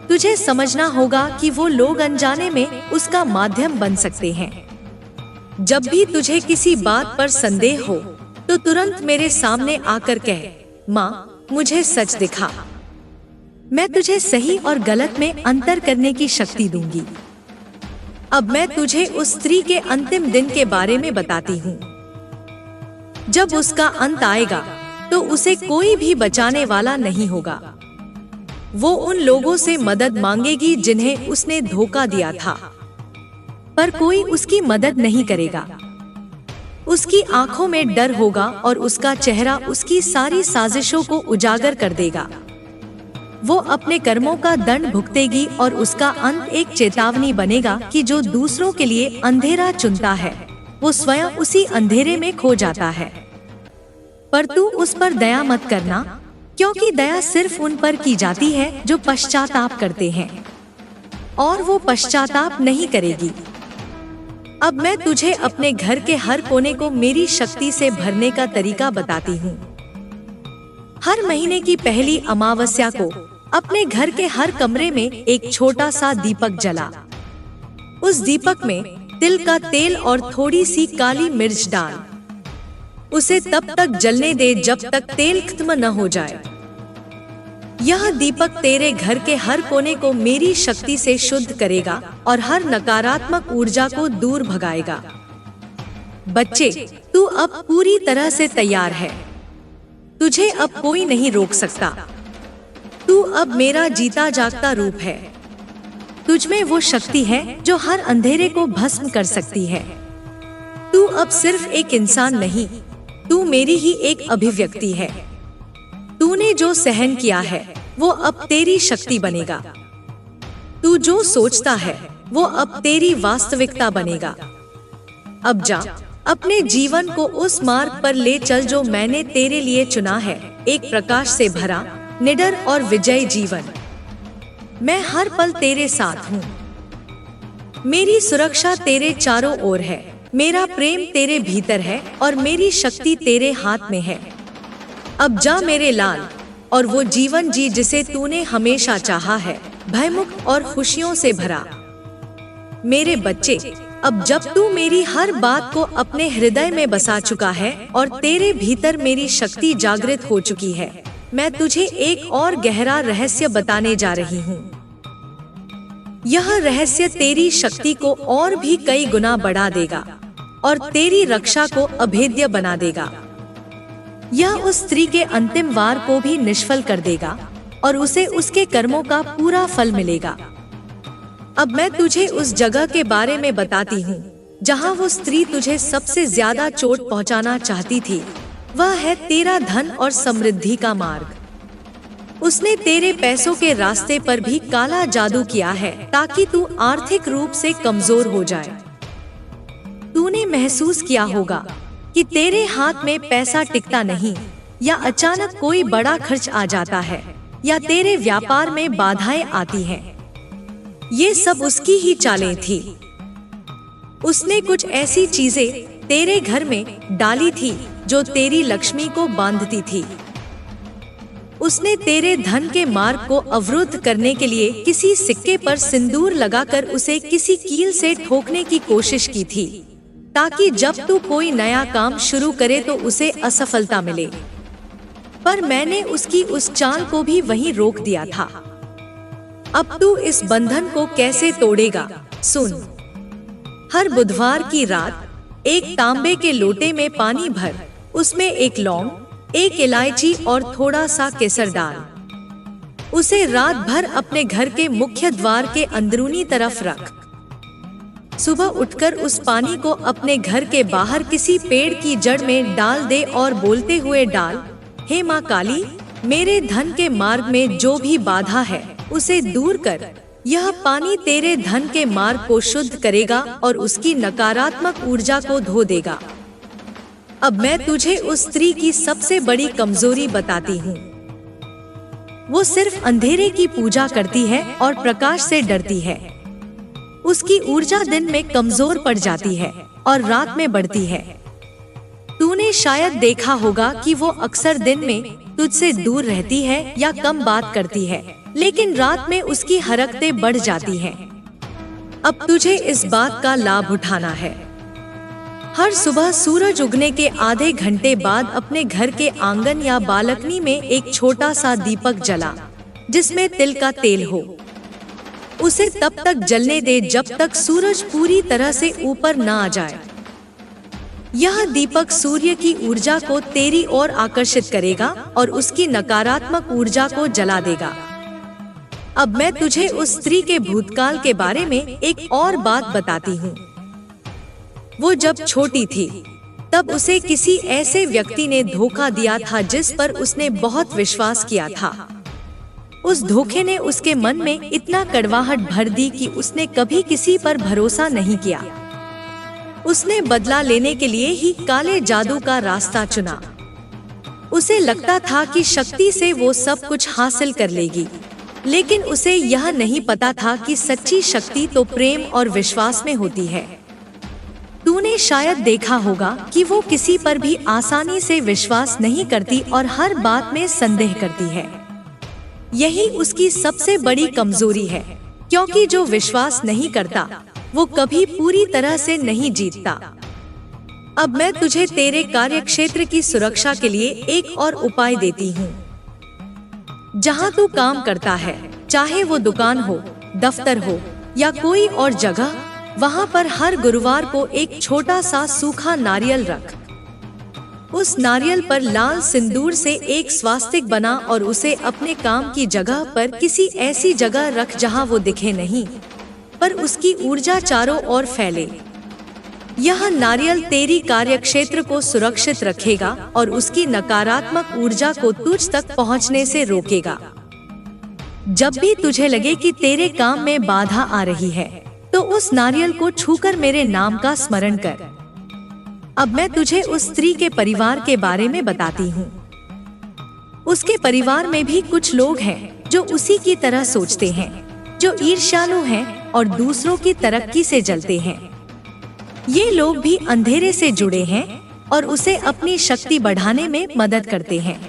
तुझे समझना होगा कि वो लोग अनजाने में उसका माध्यम बन सकते हैं। जब भी तुझे किसी बात पर संदेह हो, तो तुरंत मेरे सामने आकर कह, माँ, मुझे सच दिखा। मैं तुझे सही और गलत में अंतर करने की शक्ति दूंगी। अब मैं तुझे उस स्त्री के अंतिम दिन के बारे में बताती हूँ। जब उसका अंत आएगा, तो उसे कोई भी बचाने वाला नहीं होगा। वो उन लोगों से मदद मांगेगी जिन्हें उसने धोखा दिया था, पर कोई उसकी मदद नहीं करेगा। उसकी आंखों में डर होगा और उसका चेहरा उसकी सारी साजिशों को उजागर कर देगा। वो अपने कर्मों का दंड भुगतेगी और उसका अंत एक चेतावनी बनेगा कि जो दूसरों के लिए अंधेरा चुनता है, वो स्वयं उसी अंधेरे में खो जाता है। पर तू उस पर दया मत करना, क्योंकि दया सिर्फ उन पर की जाती है जो पश्चाताप करते हैं, और वो पश्चाताप नहीं करेगी। अब मैं तुझे अपने घर के हर कोने को मेरी शक्ति से भरने का तरीका बताती हूँ। हर महीने की पहली अमावस्या को अपने घर के हर कमरे में एक छोटा सा दीपक जला। उस दीपक में तिल का तेल और थोड़ी सी काली मिर्च डाल। उसे तब तक जलने दे जब तक तेल खत्म न हो जाए। यह दीपक तेरे घर के हर कोने को मेरी शक्ति से शुद्ध करेगा और हर नकारात्मक ऊर्जा को दूर भगाएगा। बच्चे, तू अब पूरी तरह से तैयार है। तुझे अब कोई नहीं रोक सकता। तू अब मेरा जीता जागता रूप है। तुझ में वो शक्ति है जो हर अंधेरे को भस्म कर सकती है। तू अब सिर्फ एक इंसान नहीं, तू मेरी ही एक अभिव्यक्ति है। तूने जो सहन किया है, वो अब तेरी शक्ति बनेगा। तू जो सोचता है, वो अब तेरी वास्तविकता बनेगा। अब जा, अपने जीवन को उस मार्ग पर ले चल जो मैंने तेरे लिए चुना है, एक प्रकाश से भरा, निडर और विजयी जीवन। मैं हर पल तेरे साथ हूँ। मेरी सुरक्षा तेरे चारों ओर है। मेरा प्रेम तेरे भीतर है और मेरी शक्ति तेरे हाथ में है। अब जा मेरे लाल, और वो जीवन जी जिसे तूने हमेशा चाहा है, भयमुक्त और खुशियों से भरा। मेरे बच्चे, अब जब तू मेरी हर बात को अपने हृदय में बसा चुका है और तेरे भीतर मेरी शक्ति जागृत हो चुकी है, मैं तुझे एक और गहरा रहस्य बताने जा रही हूँ। यह रहस्य तेरी शक्ति को और भी कई गुना बढ़ा देगा और तेरी रक्षा को अभेद्य बना देगा। यह उस स्त्री के अंतिम वार को भी निष्फल कर देगा और उसे उसके कर्मों का पूरा फल मिलेगा। अब मैं तुझे उस जगह के बारे में बताती हूँ जहाँ वो स्त्री तुझे सबसे ज्यादा चोट पहुँचाना चाहती थी। वह है तेरा धन और समृद्धि का मार्ग। उसने तेरे पैसों के रास्ते पर भी काला जादू किया है ताकि तू आर्थिक रूप से कमजोर हो जाए। तूने महसूस किया होगा कि तेरे हाथ में पैसा टिकता नहीं, या अचानक कोई बड़ा खर्च आ जाता है, या तेरे व्यापार में बाधाएं आती हैं। ये सब उसकी ही चालें थी। उसने कुछ ऐसी चीजें तेरे घर में डाली थी जो तेरी लक्ष्मी को बांधती थी। उसने तेरे धन के मार्ग को अवरुद्ध करने के लिए किसी सिक्के पर सिंदूर लगाकर उसे किसी कील से ठोकने की कोशिश की थी, ताकि जब तू कोई नया काम शुरू करे तो उसे असफलता मिले। पर मैंने उसकी उस चाल को भी वहीं रोक दिया था। अब तू इस बंधन को कैसे तोड़ेगा, सुन। हर बुधवार की रात एक तांबे के लोटे में पानी भर, उसमें एक लौंग, एक इलायची और थोड़ा सा केसर डाल। उसे रात भर अपने घर के मुख्य द्वार के अंदरूनी तरफ रख। सुबह उठकर उस पानी को अपने घर के बाहर किसी पेड़ की जड़ में डाल दे और बोलते हुए डाल, हे माँ काली, मेरे धन के मार्ग में जो भी बाधा है उसे दूर कर। यह पानी तेरे धन के मार्ग को शुद्ध करेगा और उसकी नकारात्मक ऊर्जा को धो देगा। अब मैं तुझे उस स्त्री की सबसे बड़ी कमजोरी बताती हूँ। वो सिर्फ अंधेरे की पूजा करती है और प्रकाश से डरती है। उसकी ऊर्जा दिन में कमजोर पड़ जाती है और रात में बढ़ती है। तूने शायद देखा होगा कि वो अक्सर दिन में तुझसे दूर रहती है या कम बात करती है, लेकिन रात में उसकी हरकतें बढ़ जाती हैं। अब तुझे इस बात का लाभ उठाना है। हर सुबह सूरज उगने के आधे घंटे बाद अपने घर के आंगन या बालकनी में एक छोटा सा दीपक जला, जिसमें तिल का तेल हो। उसे तब तक जलने दे जब तक सूरज पूरी तरह से ऊपर न आ जाए। यह दीपक सूर्य की ऊर्जा को तेरी ओर आकर्षित करेगा और उसकी नकारात्मक ऊर्जा को जला देगा। अब मैं तुझे उस स्त्री के भूतकाल के बारे में एक और बात बताती हूँ। वो जब छोटी थी तब उसे किसी ऐसे व्यक्ति ने धोखा दिया था जिस पर उसने बहुत विश्वास किया था। उस धोखे ने उसके मन में इतना कड़वाहट भर दी कि उसने कभी किसी पर भरोसा नहीं किया। उसने बदला लेने के लिए ही काले जादू का रास्ता चुना। उसे लगता था कि शक्ति से वो सब कुछ हासिल कर लेगी, लेकिन उसे यह नहीं पता था कि सच्ची शक्ति तो प्रेम और विश्वास में होती है। तूने शायद देखा होगा कि वो किसी पर भी आसानी से विश्वास नहीं करती और हर बात में संदेह करती है। यही उसकी सबसे बड़ी कमजोरी है, क्योंकि जो विश्वास नहीं करता वो कभी पूरी तरह से नहीं जीतता। अब मैं तुझे तेरे कार्यक्षेत्र की सुरक्षा के लिए एक और उपाय देती हूँ। जहाँ तू काम करता है, चाहे वो दुकान हो, दफ्तर हो या कोई और जगह, वहाँ पर हर गुरुवार को एक छोटा सा सूखा नारियल रख। उस नारियल पर लाल सिंदूर से एक स्वास्तिक बना और उसे अपने काम की जगह पर किसी ऐसी जगह रख जहाँ वो दिखे नहीं, पर उसकी ऊर्जा चारों ओर फैले। यह नारियल तेरी कार्यक्षेत्र को सुरक्षित रखेगा और उसकी नकारात्मक ऊर्जा को तुझ तक पहुंचने से रोकेगा। जब भी तुझे लगे कि तेरे काम में बाधा आ रही है, तो उस नारियल को छूकर मेरे नाम का स्मरण कर। अब मैं तुझे उस स्त्री के परिवार के बारे में बताती हूँ। उसके परिवार में भी कुछ लोग हैं जो उसी की तरह सोचते हैं, जो ईर्ष्यालु हैं और दूसरों की तरक्की से जलते हैं। ये लोग भी अंधेरे से जुड़े हैं और उसे अपनी शक्ति बढ़ाने में मदद करते हैं।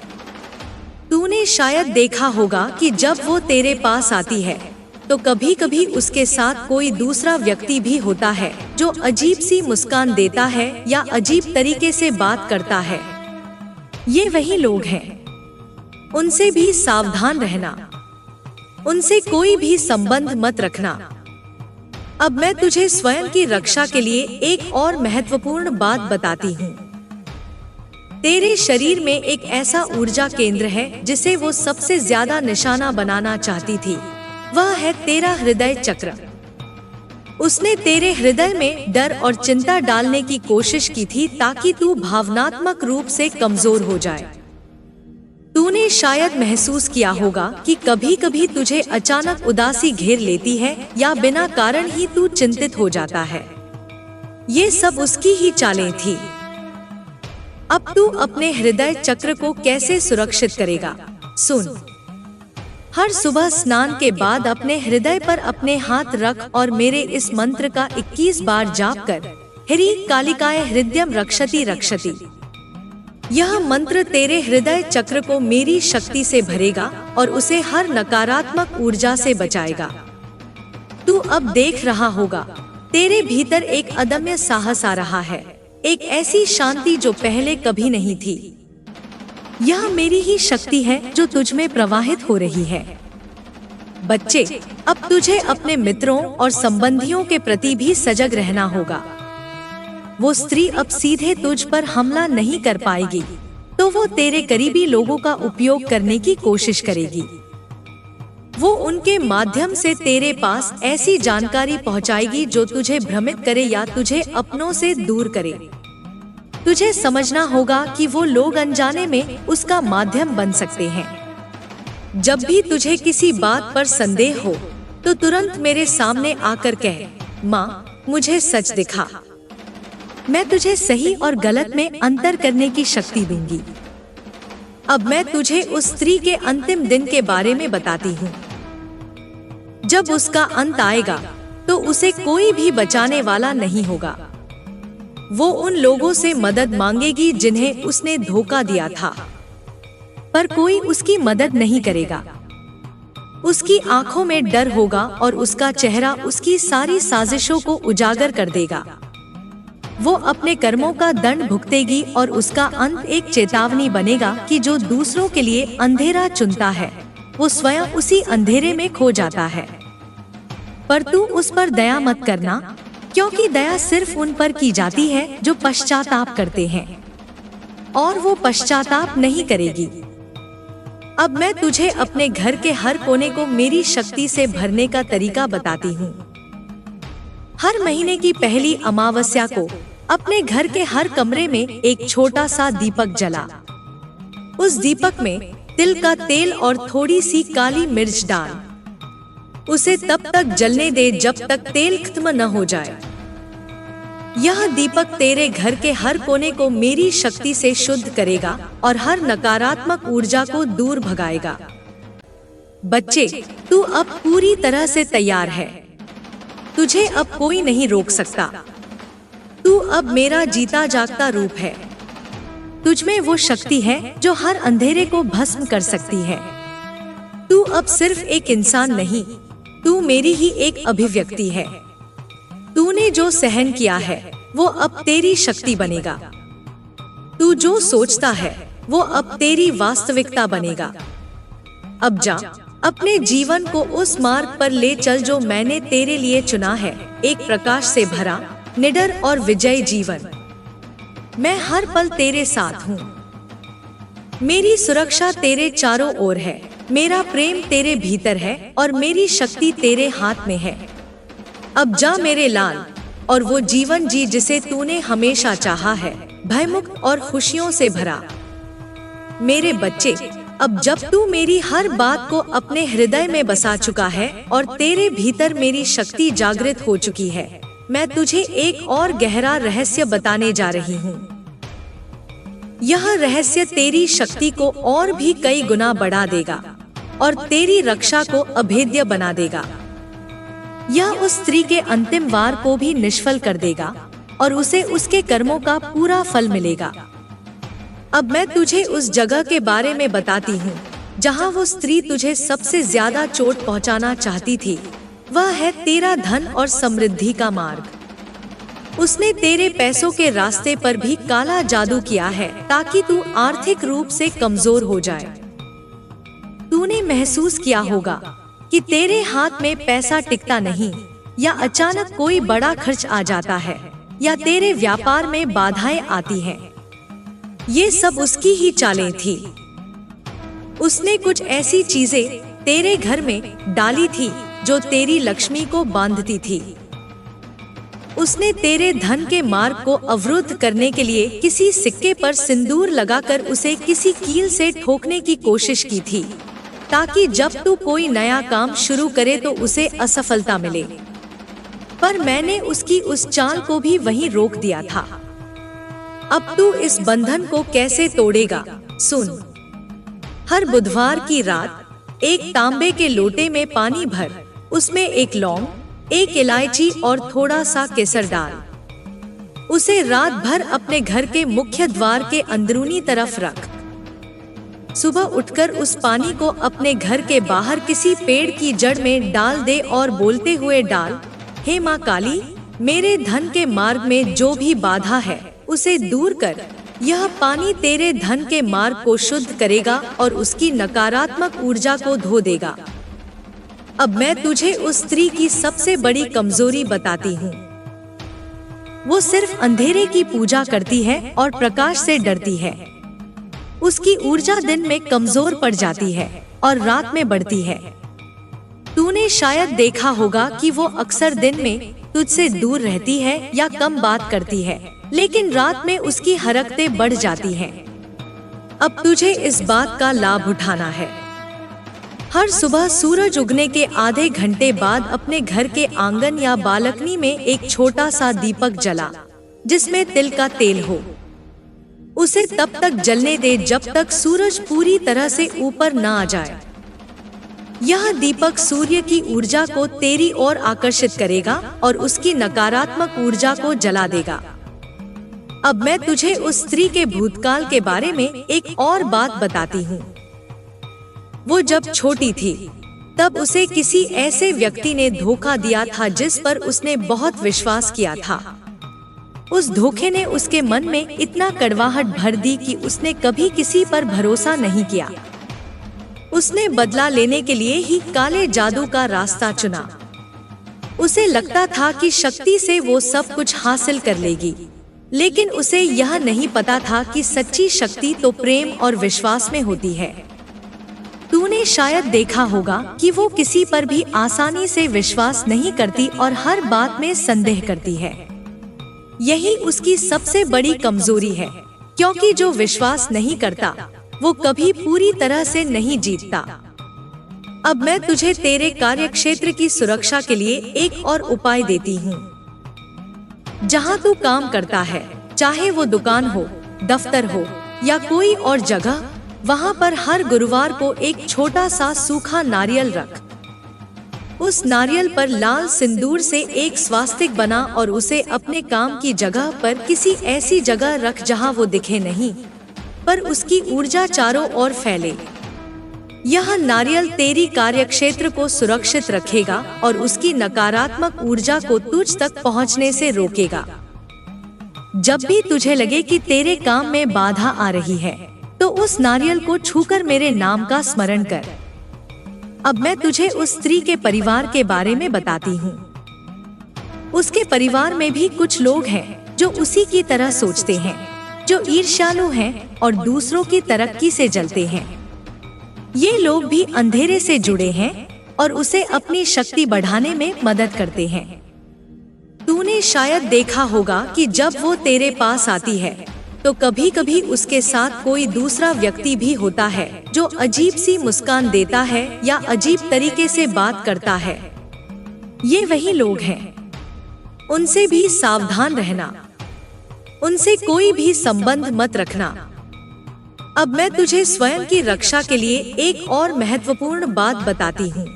तूने शायद देखा होगा कि जब वो तेरे पास आती है तो कभी कभी उसके साथ कोई दूसरा व्यक्ति भी होता है जो अजीब सी मुस्कान देता है या अजीब तरीके से बात करता है। ये वही लोग हैं। उनसे भी सावधान रहना। उनसे कोई भी संबंध मत रखना। अब मैं तुझे स्वयं की रक्षा के लिए एक और महत्वपूर्ण बात बताती हूँ। तेरे शरीर में एक ऐसा ऊर्जा केंद्र है जिसे वो सबसे ज्यादा निशाना बनाना चाहती थी। वह है तेरा हृदय चक्र। उसने तेरे हृदय में डर और चिंता डालने की कोशिश की थी ताकि तू भावनात्मक रूप से कमजोर हो जाए। तूने शायद महसूस किया होगा कि कभी कभी तुझे अचानक उदासी घेर लेती है या बिना कारण ही तू चिंतित हो जाता है। ये सब उसकी ही चालें थी। अब तू अपने हृदय चक्र को कैसे सुरक्षित करेगा? सुन। हर सुबह स्नान के बाद अपने हृदय पर अपने हाथ रख और मेरे इस मंत्र का 21 बार जाप कर। ह्रीं कालिकाय हृदयम रक्षति रक्षति। यह मंत्र तेरे हृदय चक्र को मेरी शक्ति से भरेगा और उसे हर नकारात्मक ऊर्जा से बचाएगा। तू अब देख रहा होगा, तेरे भीतर एक अदम्य साहस आ रहा है, एक ऐसी शांति जो पहले कभी नहीं थी। यह मेरी ही शक्ति है जो तुझ में प्रवाहित हो रही है। बच्चे, अब तुझे अपने मित्रों और संबंधियों के प्रति भी सजग रहना होगा। वो स्त्री अब सीधे तुझ पर हमला नहीं कर पाएगी, तो वो तेरे करीबी लोगों का उपयोग करने की कोशिश करेगी। वो उनके माध्यम से तेरे पास ऐसी जानकारी पहुंचाएगी जो तुझे भ्रमित करे या तुझे अपनों से दूर करे। तुझे समझना होगा कि वो लोग अनजाने में उसका माध्यम बन सकते हैं। जब भी तुझे किसी बात पर संदेह हो तो तुरंत मेरे सामने आकर कह, माँ मुझे सच दिखा। मैं तुझे सही और गलत में अंतर करने की शक्ति दूंगी। अब मैं तुझे उस स्त्री के अंतिम दिन के बारे में बताती हूँ। जब उसका अंत आएगा तो उसे कोई भी बचाने वाला नहीं होगा। वो उन लोगों से मदद मांगेगी जिन्हें उसने धोखा दिया था, पर कोई उसकी मदद नहीं करेगा। उसकी आंखों में डर होगा और उसका चेहरा उसकी सारी साजिशों को उजागर कर देगा। वो अपने कर्मों का दंड भुगतेगी और उसका अंत एक चेतावनी बनेगा कि जो दूसरों के लिए अंधेरा चुनता है वो स्वयं उसी अंधेरे में खो जाता है। पर तू उस पर दया मत करना, क्योंकि दया सिर्फ उन पर की जाती है जो पश्चाताप करते हैं, और वो पश्चाताप नहीं करेगी। अब मैं तुझे अपने घर के हर कोने को मेरी शक्ति से भरने का तरीका बताती हूँ। हर महीने की पहली अमावस्या को अपने घर के हर कमरे में एक छोटा सा दीपक जला। उस दीपक में तिल का तेल और थोड़ी सी काली मिर्च डाल। उसे तब तक जलने दे जब तक तेल खत्म न हो जाए। यह दीपक तेरे घर के हर कोने को मेरी शक्ति से शुद्ध करेगा और हर नकारात्मक ऊर्जा को दूर भगाएगा। बच्चे, तू अब पूरी तरह से तैयार है। तुझे अब कोई नहीं रोक सकता। तू अब मेरा जीता जागता रूप है। तुझमें वो शक्ति है जो हर अंधेरे को भस्म कर सकती है। तू अब सिर्फ एक इंसान नहीं, तू मेरी ही एक अभिव्यक्ति है। तूने जो सहन किया है वो अब तेरी शक्ति बनेगा। तू जो सोचता है वो अब तेरी वास्तविकता बनेगा। अब जा, अपने जीवन को उस मार्ग पर ले चल जो मैंने तेरे लिए चुना है, एक प्रकाश से भरा, निडर और विजयी जीवन। मैं हर पल तेरे साथ हूँ। मेरी सुरक्षा तेरे चारों ओर है, मेरा प्रेम तेरे भीतर है और मेरी शक्ति तेरे हाथ में है। अब जा मेरे लाल, और वो जीवन जी जिसे तूने हमेशा चाहा है, भयमुक्त और खुशियों से भरा। मेरे बच्चे, अब जब तू मेरी हर बात को अपने हृदय में बसा चुका है और तेरे भीतर मेरी शक्ति जागृत हो चुकी है, मैं तुझे एक और गहरा रहस्य बताने जा रही हूँ। यह रहस्य तेरी शक्ति को और भी कई गुना बढ़ा देगा और तेरी रक्षा को अभेद्य बना देगा। यह उस स्त्री के अंतिम वार को भी निष्फल कर देगा और उसे उसके कर्मों का पूरा फल मिलेगा। अब मैं तुझे उस जगह के बारे में बताती हूँ जहाँ वो स्त्री तुझे सबसे ज्यादा चोट पहुँचाना चाहती थी। वह है तेरा धन और समृद्धि का मार्ग। उसने तेरे पैसों के रास्ते पर भी काला जादू किया है ताकि तू आर्थिक रूप से कमजोर हो जाए। तूने महसूस किया होगा कि तेरे हाथ में पैसा टिकता नहीं, या अचानक कोई बड़ा खर्च आ जाता है, या तेरे व्यापार में बाधाएं आती हैं। ये सब उसकी ही चालें थी। उसने कुछ ऐसी चीजें तेरे घर में डाली थी जो तेरी लक्ष्मी को बांधती थी। उसने तेरे धन के मार्ग को अवरुद्ध करने के लिए किसी सिक्के पर सिंदूर लगाकर उसे किसी कील से ठोकने की कोशिश की थी, ताकि जब तू कोई नया काम शुरू करे तो उसे असफलता मिले। पर मैंने उसकी उस चाल को भी वहीं रोक दिया था। अब तू इस बंधन को कैसे तोड़ेगा, सुन। हर बुधवार की रात एक तांबे के लोटे में पानी भर, उसमें एक लौंग, एक इलायची और थोड़ा सा केसर डाल। उसे रात भर अपने घर के मुख्य द्वार के अंदरूनी तरफ रख। सुबह उठकर उस पानी को अपने घर के बाहर किसी पेड़ की जड़ में डाल दे और बोलते हुए डाल, हे माँ काली, मेरे धन के मार्ग में जो भी बाधा है उसे दूर कर। यह पानी तेरे धन के मार्ग को शुद्ध करेगा और उसकी नकारात्मक ऊर्जा को धो देगा। अब मैं तुझे उस स्त्री की सबसे बड़ी कमजोरी बताती हूँ। वो सिर्फ अंधेरे की पूजा करती है और प्रकाश से डरती है। उसकी ऊर्जा दिन में कमजोर पड़ जाती है और रात में बढ़ती है। तूने शायद देखा होगा कि वो अक्सर दिन में तुझसे दूर रहती है या कम बात करती है, लेकिन रात में उसकी हरकतें बढ़ जाती हैं। अब तुझे इस बात का लाभ उठाना है। हर सुबह सूरज उगने के आधे घंटे बाद अपने घर के आंगन या बालकनी में एक छोटा सा दीपक जला, जिसमें तिल का तेल हो। उसे तब तक जलने दे जब तक सूरज पूरी तरह से ऊपर न आ जाए। यह दीपक सूर्य की ऊर्जा को तेरी ओर आकर्षित करेगा और उसकी नकारात्मक ऊर्जा को जला देगा। अब मैं तुझे उस स्त्री के भूतकाल के बारे में एक और बात बताती हूँ। वो जब छोटी थी तब उसे किसी ऐसे व्यक्ति ने धोखा दिया था जिस पर उसने बहुत विश्वास किया था। उस धोखे ने उसके मन में इतना कड़वाहट भर दी कि उसने कभी किसी पर भरोसा नहीं किया। उसने बदला लेने के लिए ही काले जादू का रास्ता चुना। उसे लगता था कि शक्ति से वो सब कुछ हासिल कर लेगी, लेकिन उसे यह नहीं पता था कि सच्ची शक्ति तो प्रेम और विश्वास में होती है। तूने शायद देखा होगा कि वो किसी पर भी आसानी से विश्वास नहीं करती और हर बात में संदेह करती है। यही उसकी सबसे बड़ी कमजोरी है, क्योंकि जो विश्वास नहीं करता वो कभी पूरी तरह से नहीं जीतता। अब मैं तुझे तेरे कार्यक्षेत्र की सुरक्षा के लिए एक और उपाय देती हूँ। जहाँ तू काम करता है, चाहे वो दुकान हो, दफ्तर हो या कोई और जगह, वहाँ पर हर गुरुवार को एक छोटा सा सूखा नारियल रख। उस नारियल पर लाल सिंदूर से एक स्वास्तिक बना और उसे अपने काम की जगह पर किसी ऐसी जगह रख जहाँ वो दिखे नहीं, पर उसकी ऊर्जा चारों ओर फैले। यह नारियल तेरी कार्यक्षेत्र को सुरक्षित रखेगा और उसकी नकारात्मक ऊर्जा को तुझ तक पहुँचने से रोकेगा। जब भी तुझे लगे कि तेरे काम में बाधा आ रही है, तो उस नारियल को छूकर मेरे नाम का स्मरण कर। अब मैं तुझे उस स्त्री के परिवार के बारे में बताती हूँ। उसके परिवार में भी कुछ लोग हैं जो उसी की तरह सोचते हैं, जो ईर्ष्यालु हैं और दूसरों की तरक्की से जलते हैं। ये लोग भी अंधेरे से जुड़े हैं और उसे अपनी शक्ति बढ़ाने में मदद करते हैं। तूने शायद देखा होगा कि जब वो तेरे पास आती है तो कभी कभी उसके साथ कोई दूसरा व्यक्ति भी होता है जो अजीब सी मुस्कान देता है या अजीब तरीके से बात करता है। ये वही लोग हैं। उनसे भी सावधान रहना, उनसे कोई भी संबंध मत रखना। अब मैं तुझे स्वयं की रक्षा के लिए एक और महत्वपूर्ण बात बताती हूँ।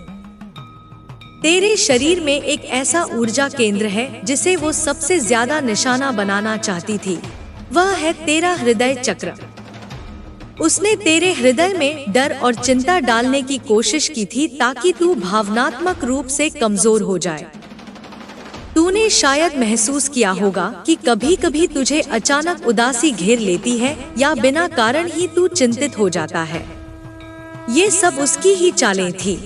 तेरे शरीर में एक ऐसा ऊर्जा केंद्र है जिसे वो सबसे ज्यादा निशाना बनाना चाहती थी। वह है तेरा हृदय चक्र। उसने तेरे हृदय में डर और चिंता डालने की कोशिश की थी ताकि तू भावनात्मक रूप से कमजोर हो जाए। तूने शायद महसूस किया होगा कि कभी कभी तुझे अचानक उदासी घेर लेती है या बिना कारण ही तू चिंतित हो जाता है। ये सब उसकी ही चालें थी।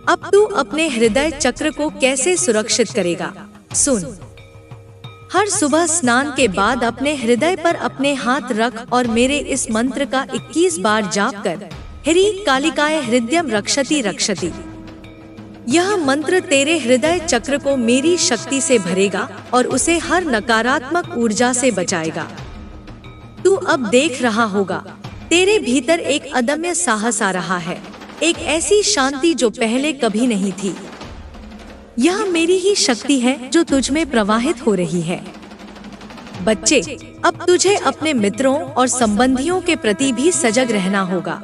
अब तू अपने हृदय चक्र को कैसे सुरक्षित करेगा? सुन। हर सुबह स्नान के बाद अपने हृदय पर अपने हाथ रख और मेरे इस मंत्र का 21 बार जाप कर। ह्रीं कालिकाय हृदयम रक्षति रक्षति। यह मंत्र तेरे हृदय चक्र को मेरी शक्ति से भरेगा और उसे हर नकारात्मक ऊर्जा से बचाएगा। तू अब देख रहा होगा, तेरे भीतर एक अदम्य साहस आ रहा है, एक ऐसी शांति जो पहले कभी नहीं थी। यह मेरी ही शक्ति है जो तुझ में प्रवाहित हो रही है। बच्चे, अब तुझे अपने मित्रों और संबंधियों के प्रति भी सजग रहना होगा।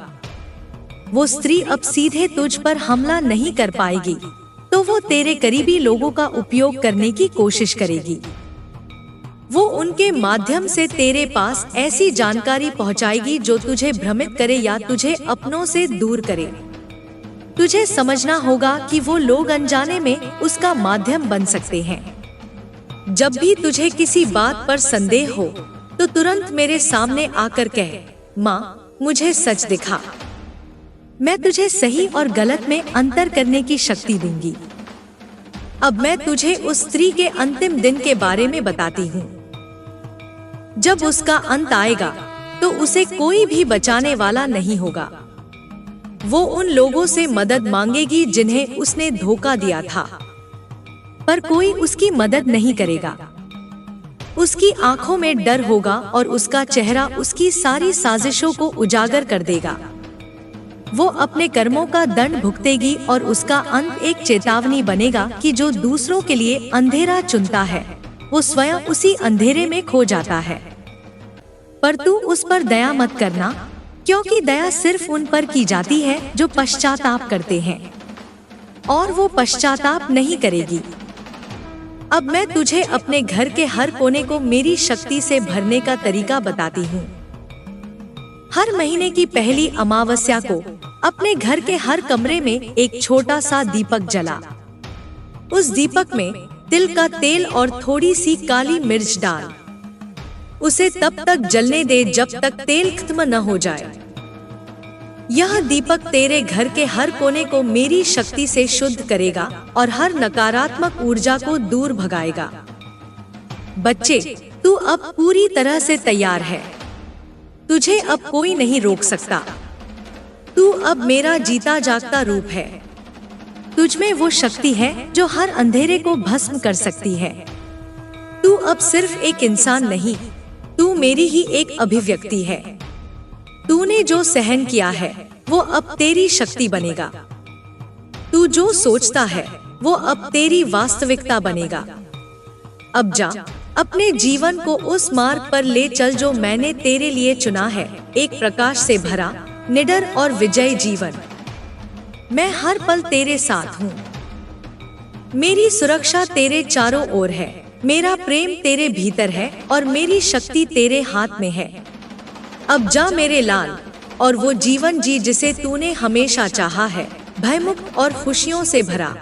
वो स्त्री अब सीधे तुझ पर हमला नहीं कर पाएगी, तो वो तेरे करीबी लोगों का उपयोग करने की कोशिश करेगी। वो उनके माध्यम से तेरे पास ऐसी जानकारी पहुंचाएगी जो तुझे भ्रमित करे या तुझे अपनों से दूर करे। तुझे समझना होगा कि वो लोग अनजाने में उसका माध्यम बन सकते हैं। जब भी तुझे किसी बात पर संदेह हो तो तुरंत मेरे सामने आकर कह, माँ, मुझे सच दिखा। मैं तुझे सही और गलत में अंतर करने की शक्ति दूंगी। अब मैं तुझे उस स्त्री के अंतिम दिन के बारे में बताती हूँ। जब उसका अंत आएगा तो उसे कोई भी बचाने वाला नहीं होगा। वो उन लोगों से मदद मांगेगी जिन्हें उसने धोखा दिया था, पर कोई उसकी मदद नहीं करेगा। उसकी आंखों में डर होगा और उसका चेहरा उसकी सारी साजिशों को उजागर कर देगा। वो अपने कर्मों का दंड भुगतेगी और उसका अंत एक चेतावनी बनेगा कि जो दूसरों के लिए अंधेरा चुनता है वो स्वयं उसी अंधेरे में खो जाता है। पर तू उस पर दया मत करना, क्योंकि दया सिर्फ उन पर की जाती है जो पश्चाताप करते हैं, और वो पश्चाताप नहीं करेगी। अब मैं तुझे अपने घर के हर कोने को मेरी शक्ति से भरने का तरीका बताती हूँ। हर महीने की पहली अमावस्या को अपने घर के हर कमरे में एक छोटा सा दीपक जला। उस दीपक में तिल का तेल और थोड़ी सी काली मिर्च डाल। उसे तब तक जलने दे जब तक तेल खत्म न हो जाए। यह दीपक तेरे घर के हर कोने को मेरी शक्ति से शुद्ध करेगा और हर नकारात्मक ऊर्जा को दूर भगाएगा। बच्चे, तू अब पूरी तरह से तैयार है। तुझे अब कोई नहीं रोक सकता। तू अब मेरा जीता जागता रूप है। तुझ में वो शक्ति है जो हर अंधेरे को भस्म कर सकती है। तू अब सिर्फ एक इंसान नहीं, तू मेरी ही एक अभिव्यक्ति है। तूने जो सहन किया है वो अब तेरी शक्ति बनेगा। तू जो सोचता है वो अब तेरी वास्तविकता बनेगा। अब जा, अपने जीवन को उस मार्ग पर ले चल जो मैंने तेरे लिए चुना है, एक प्रकाश से भरा, निडर और विजयी जीवन। मैं हर पल तेरे साथ हूँ। मेरी सुरक्षा तेरे चारों ओर है। मेरा प्रेम तेरे भीतर है और मेरी शक्ति तेरे हाथ में है। अब जा मेरे लाल, और वो जीवन जी जिसे तूने हमेशा चाहा है, भयमुक्त और खुशियों से भरा।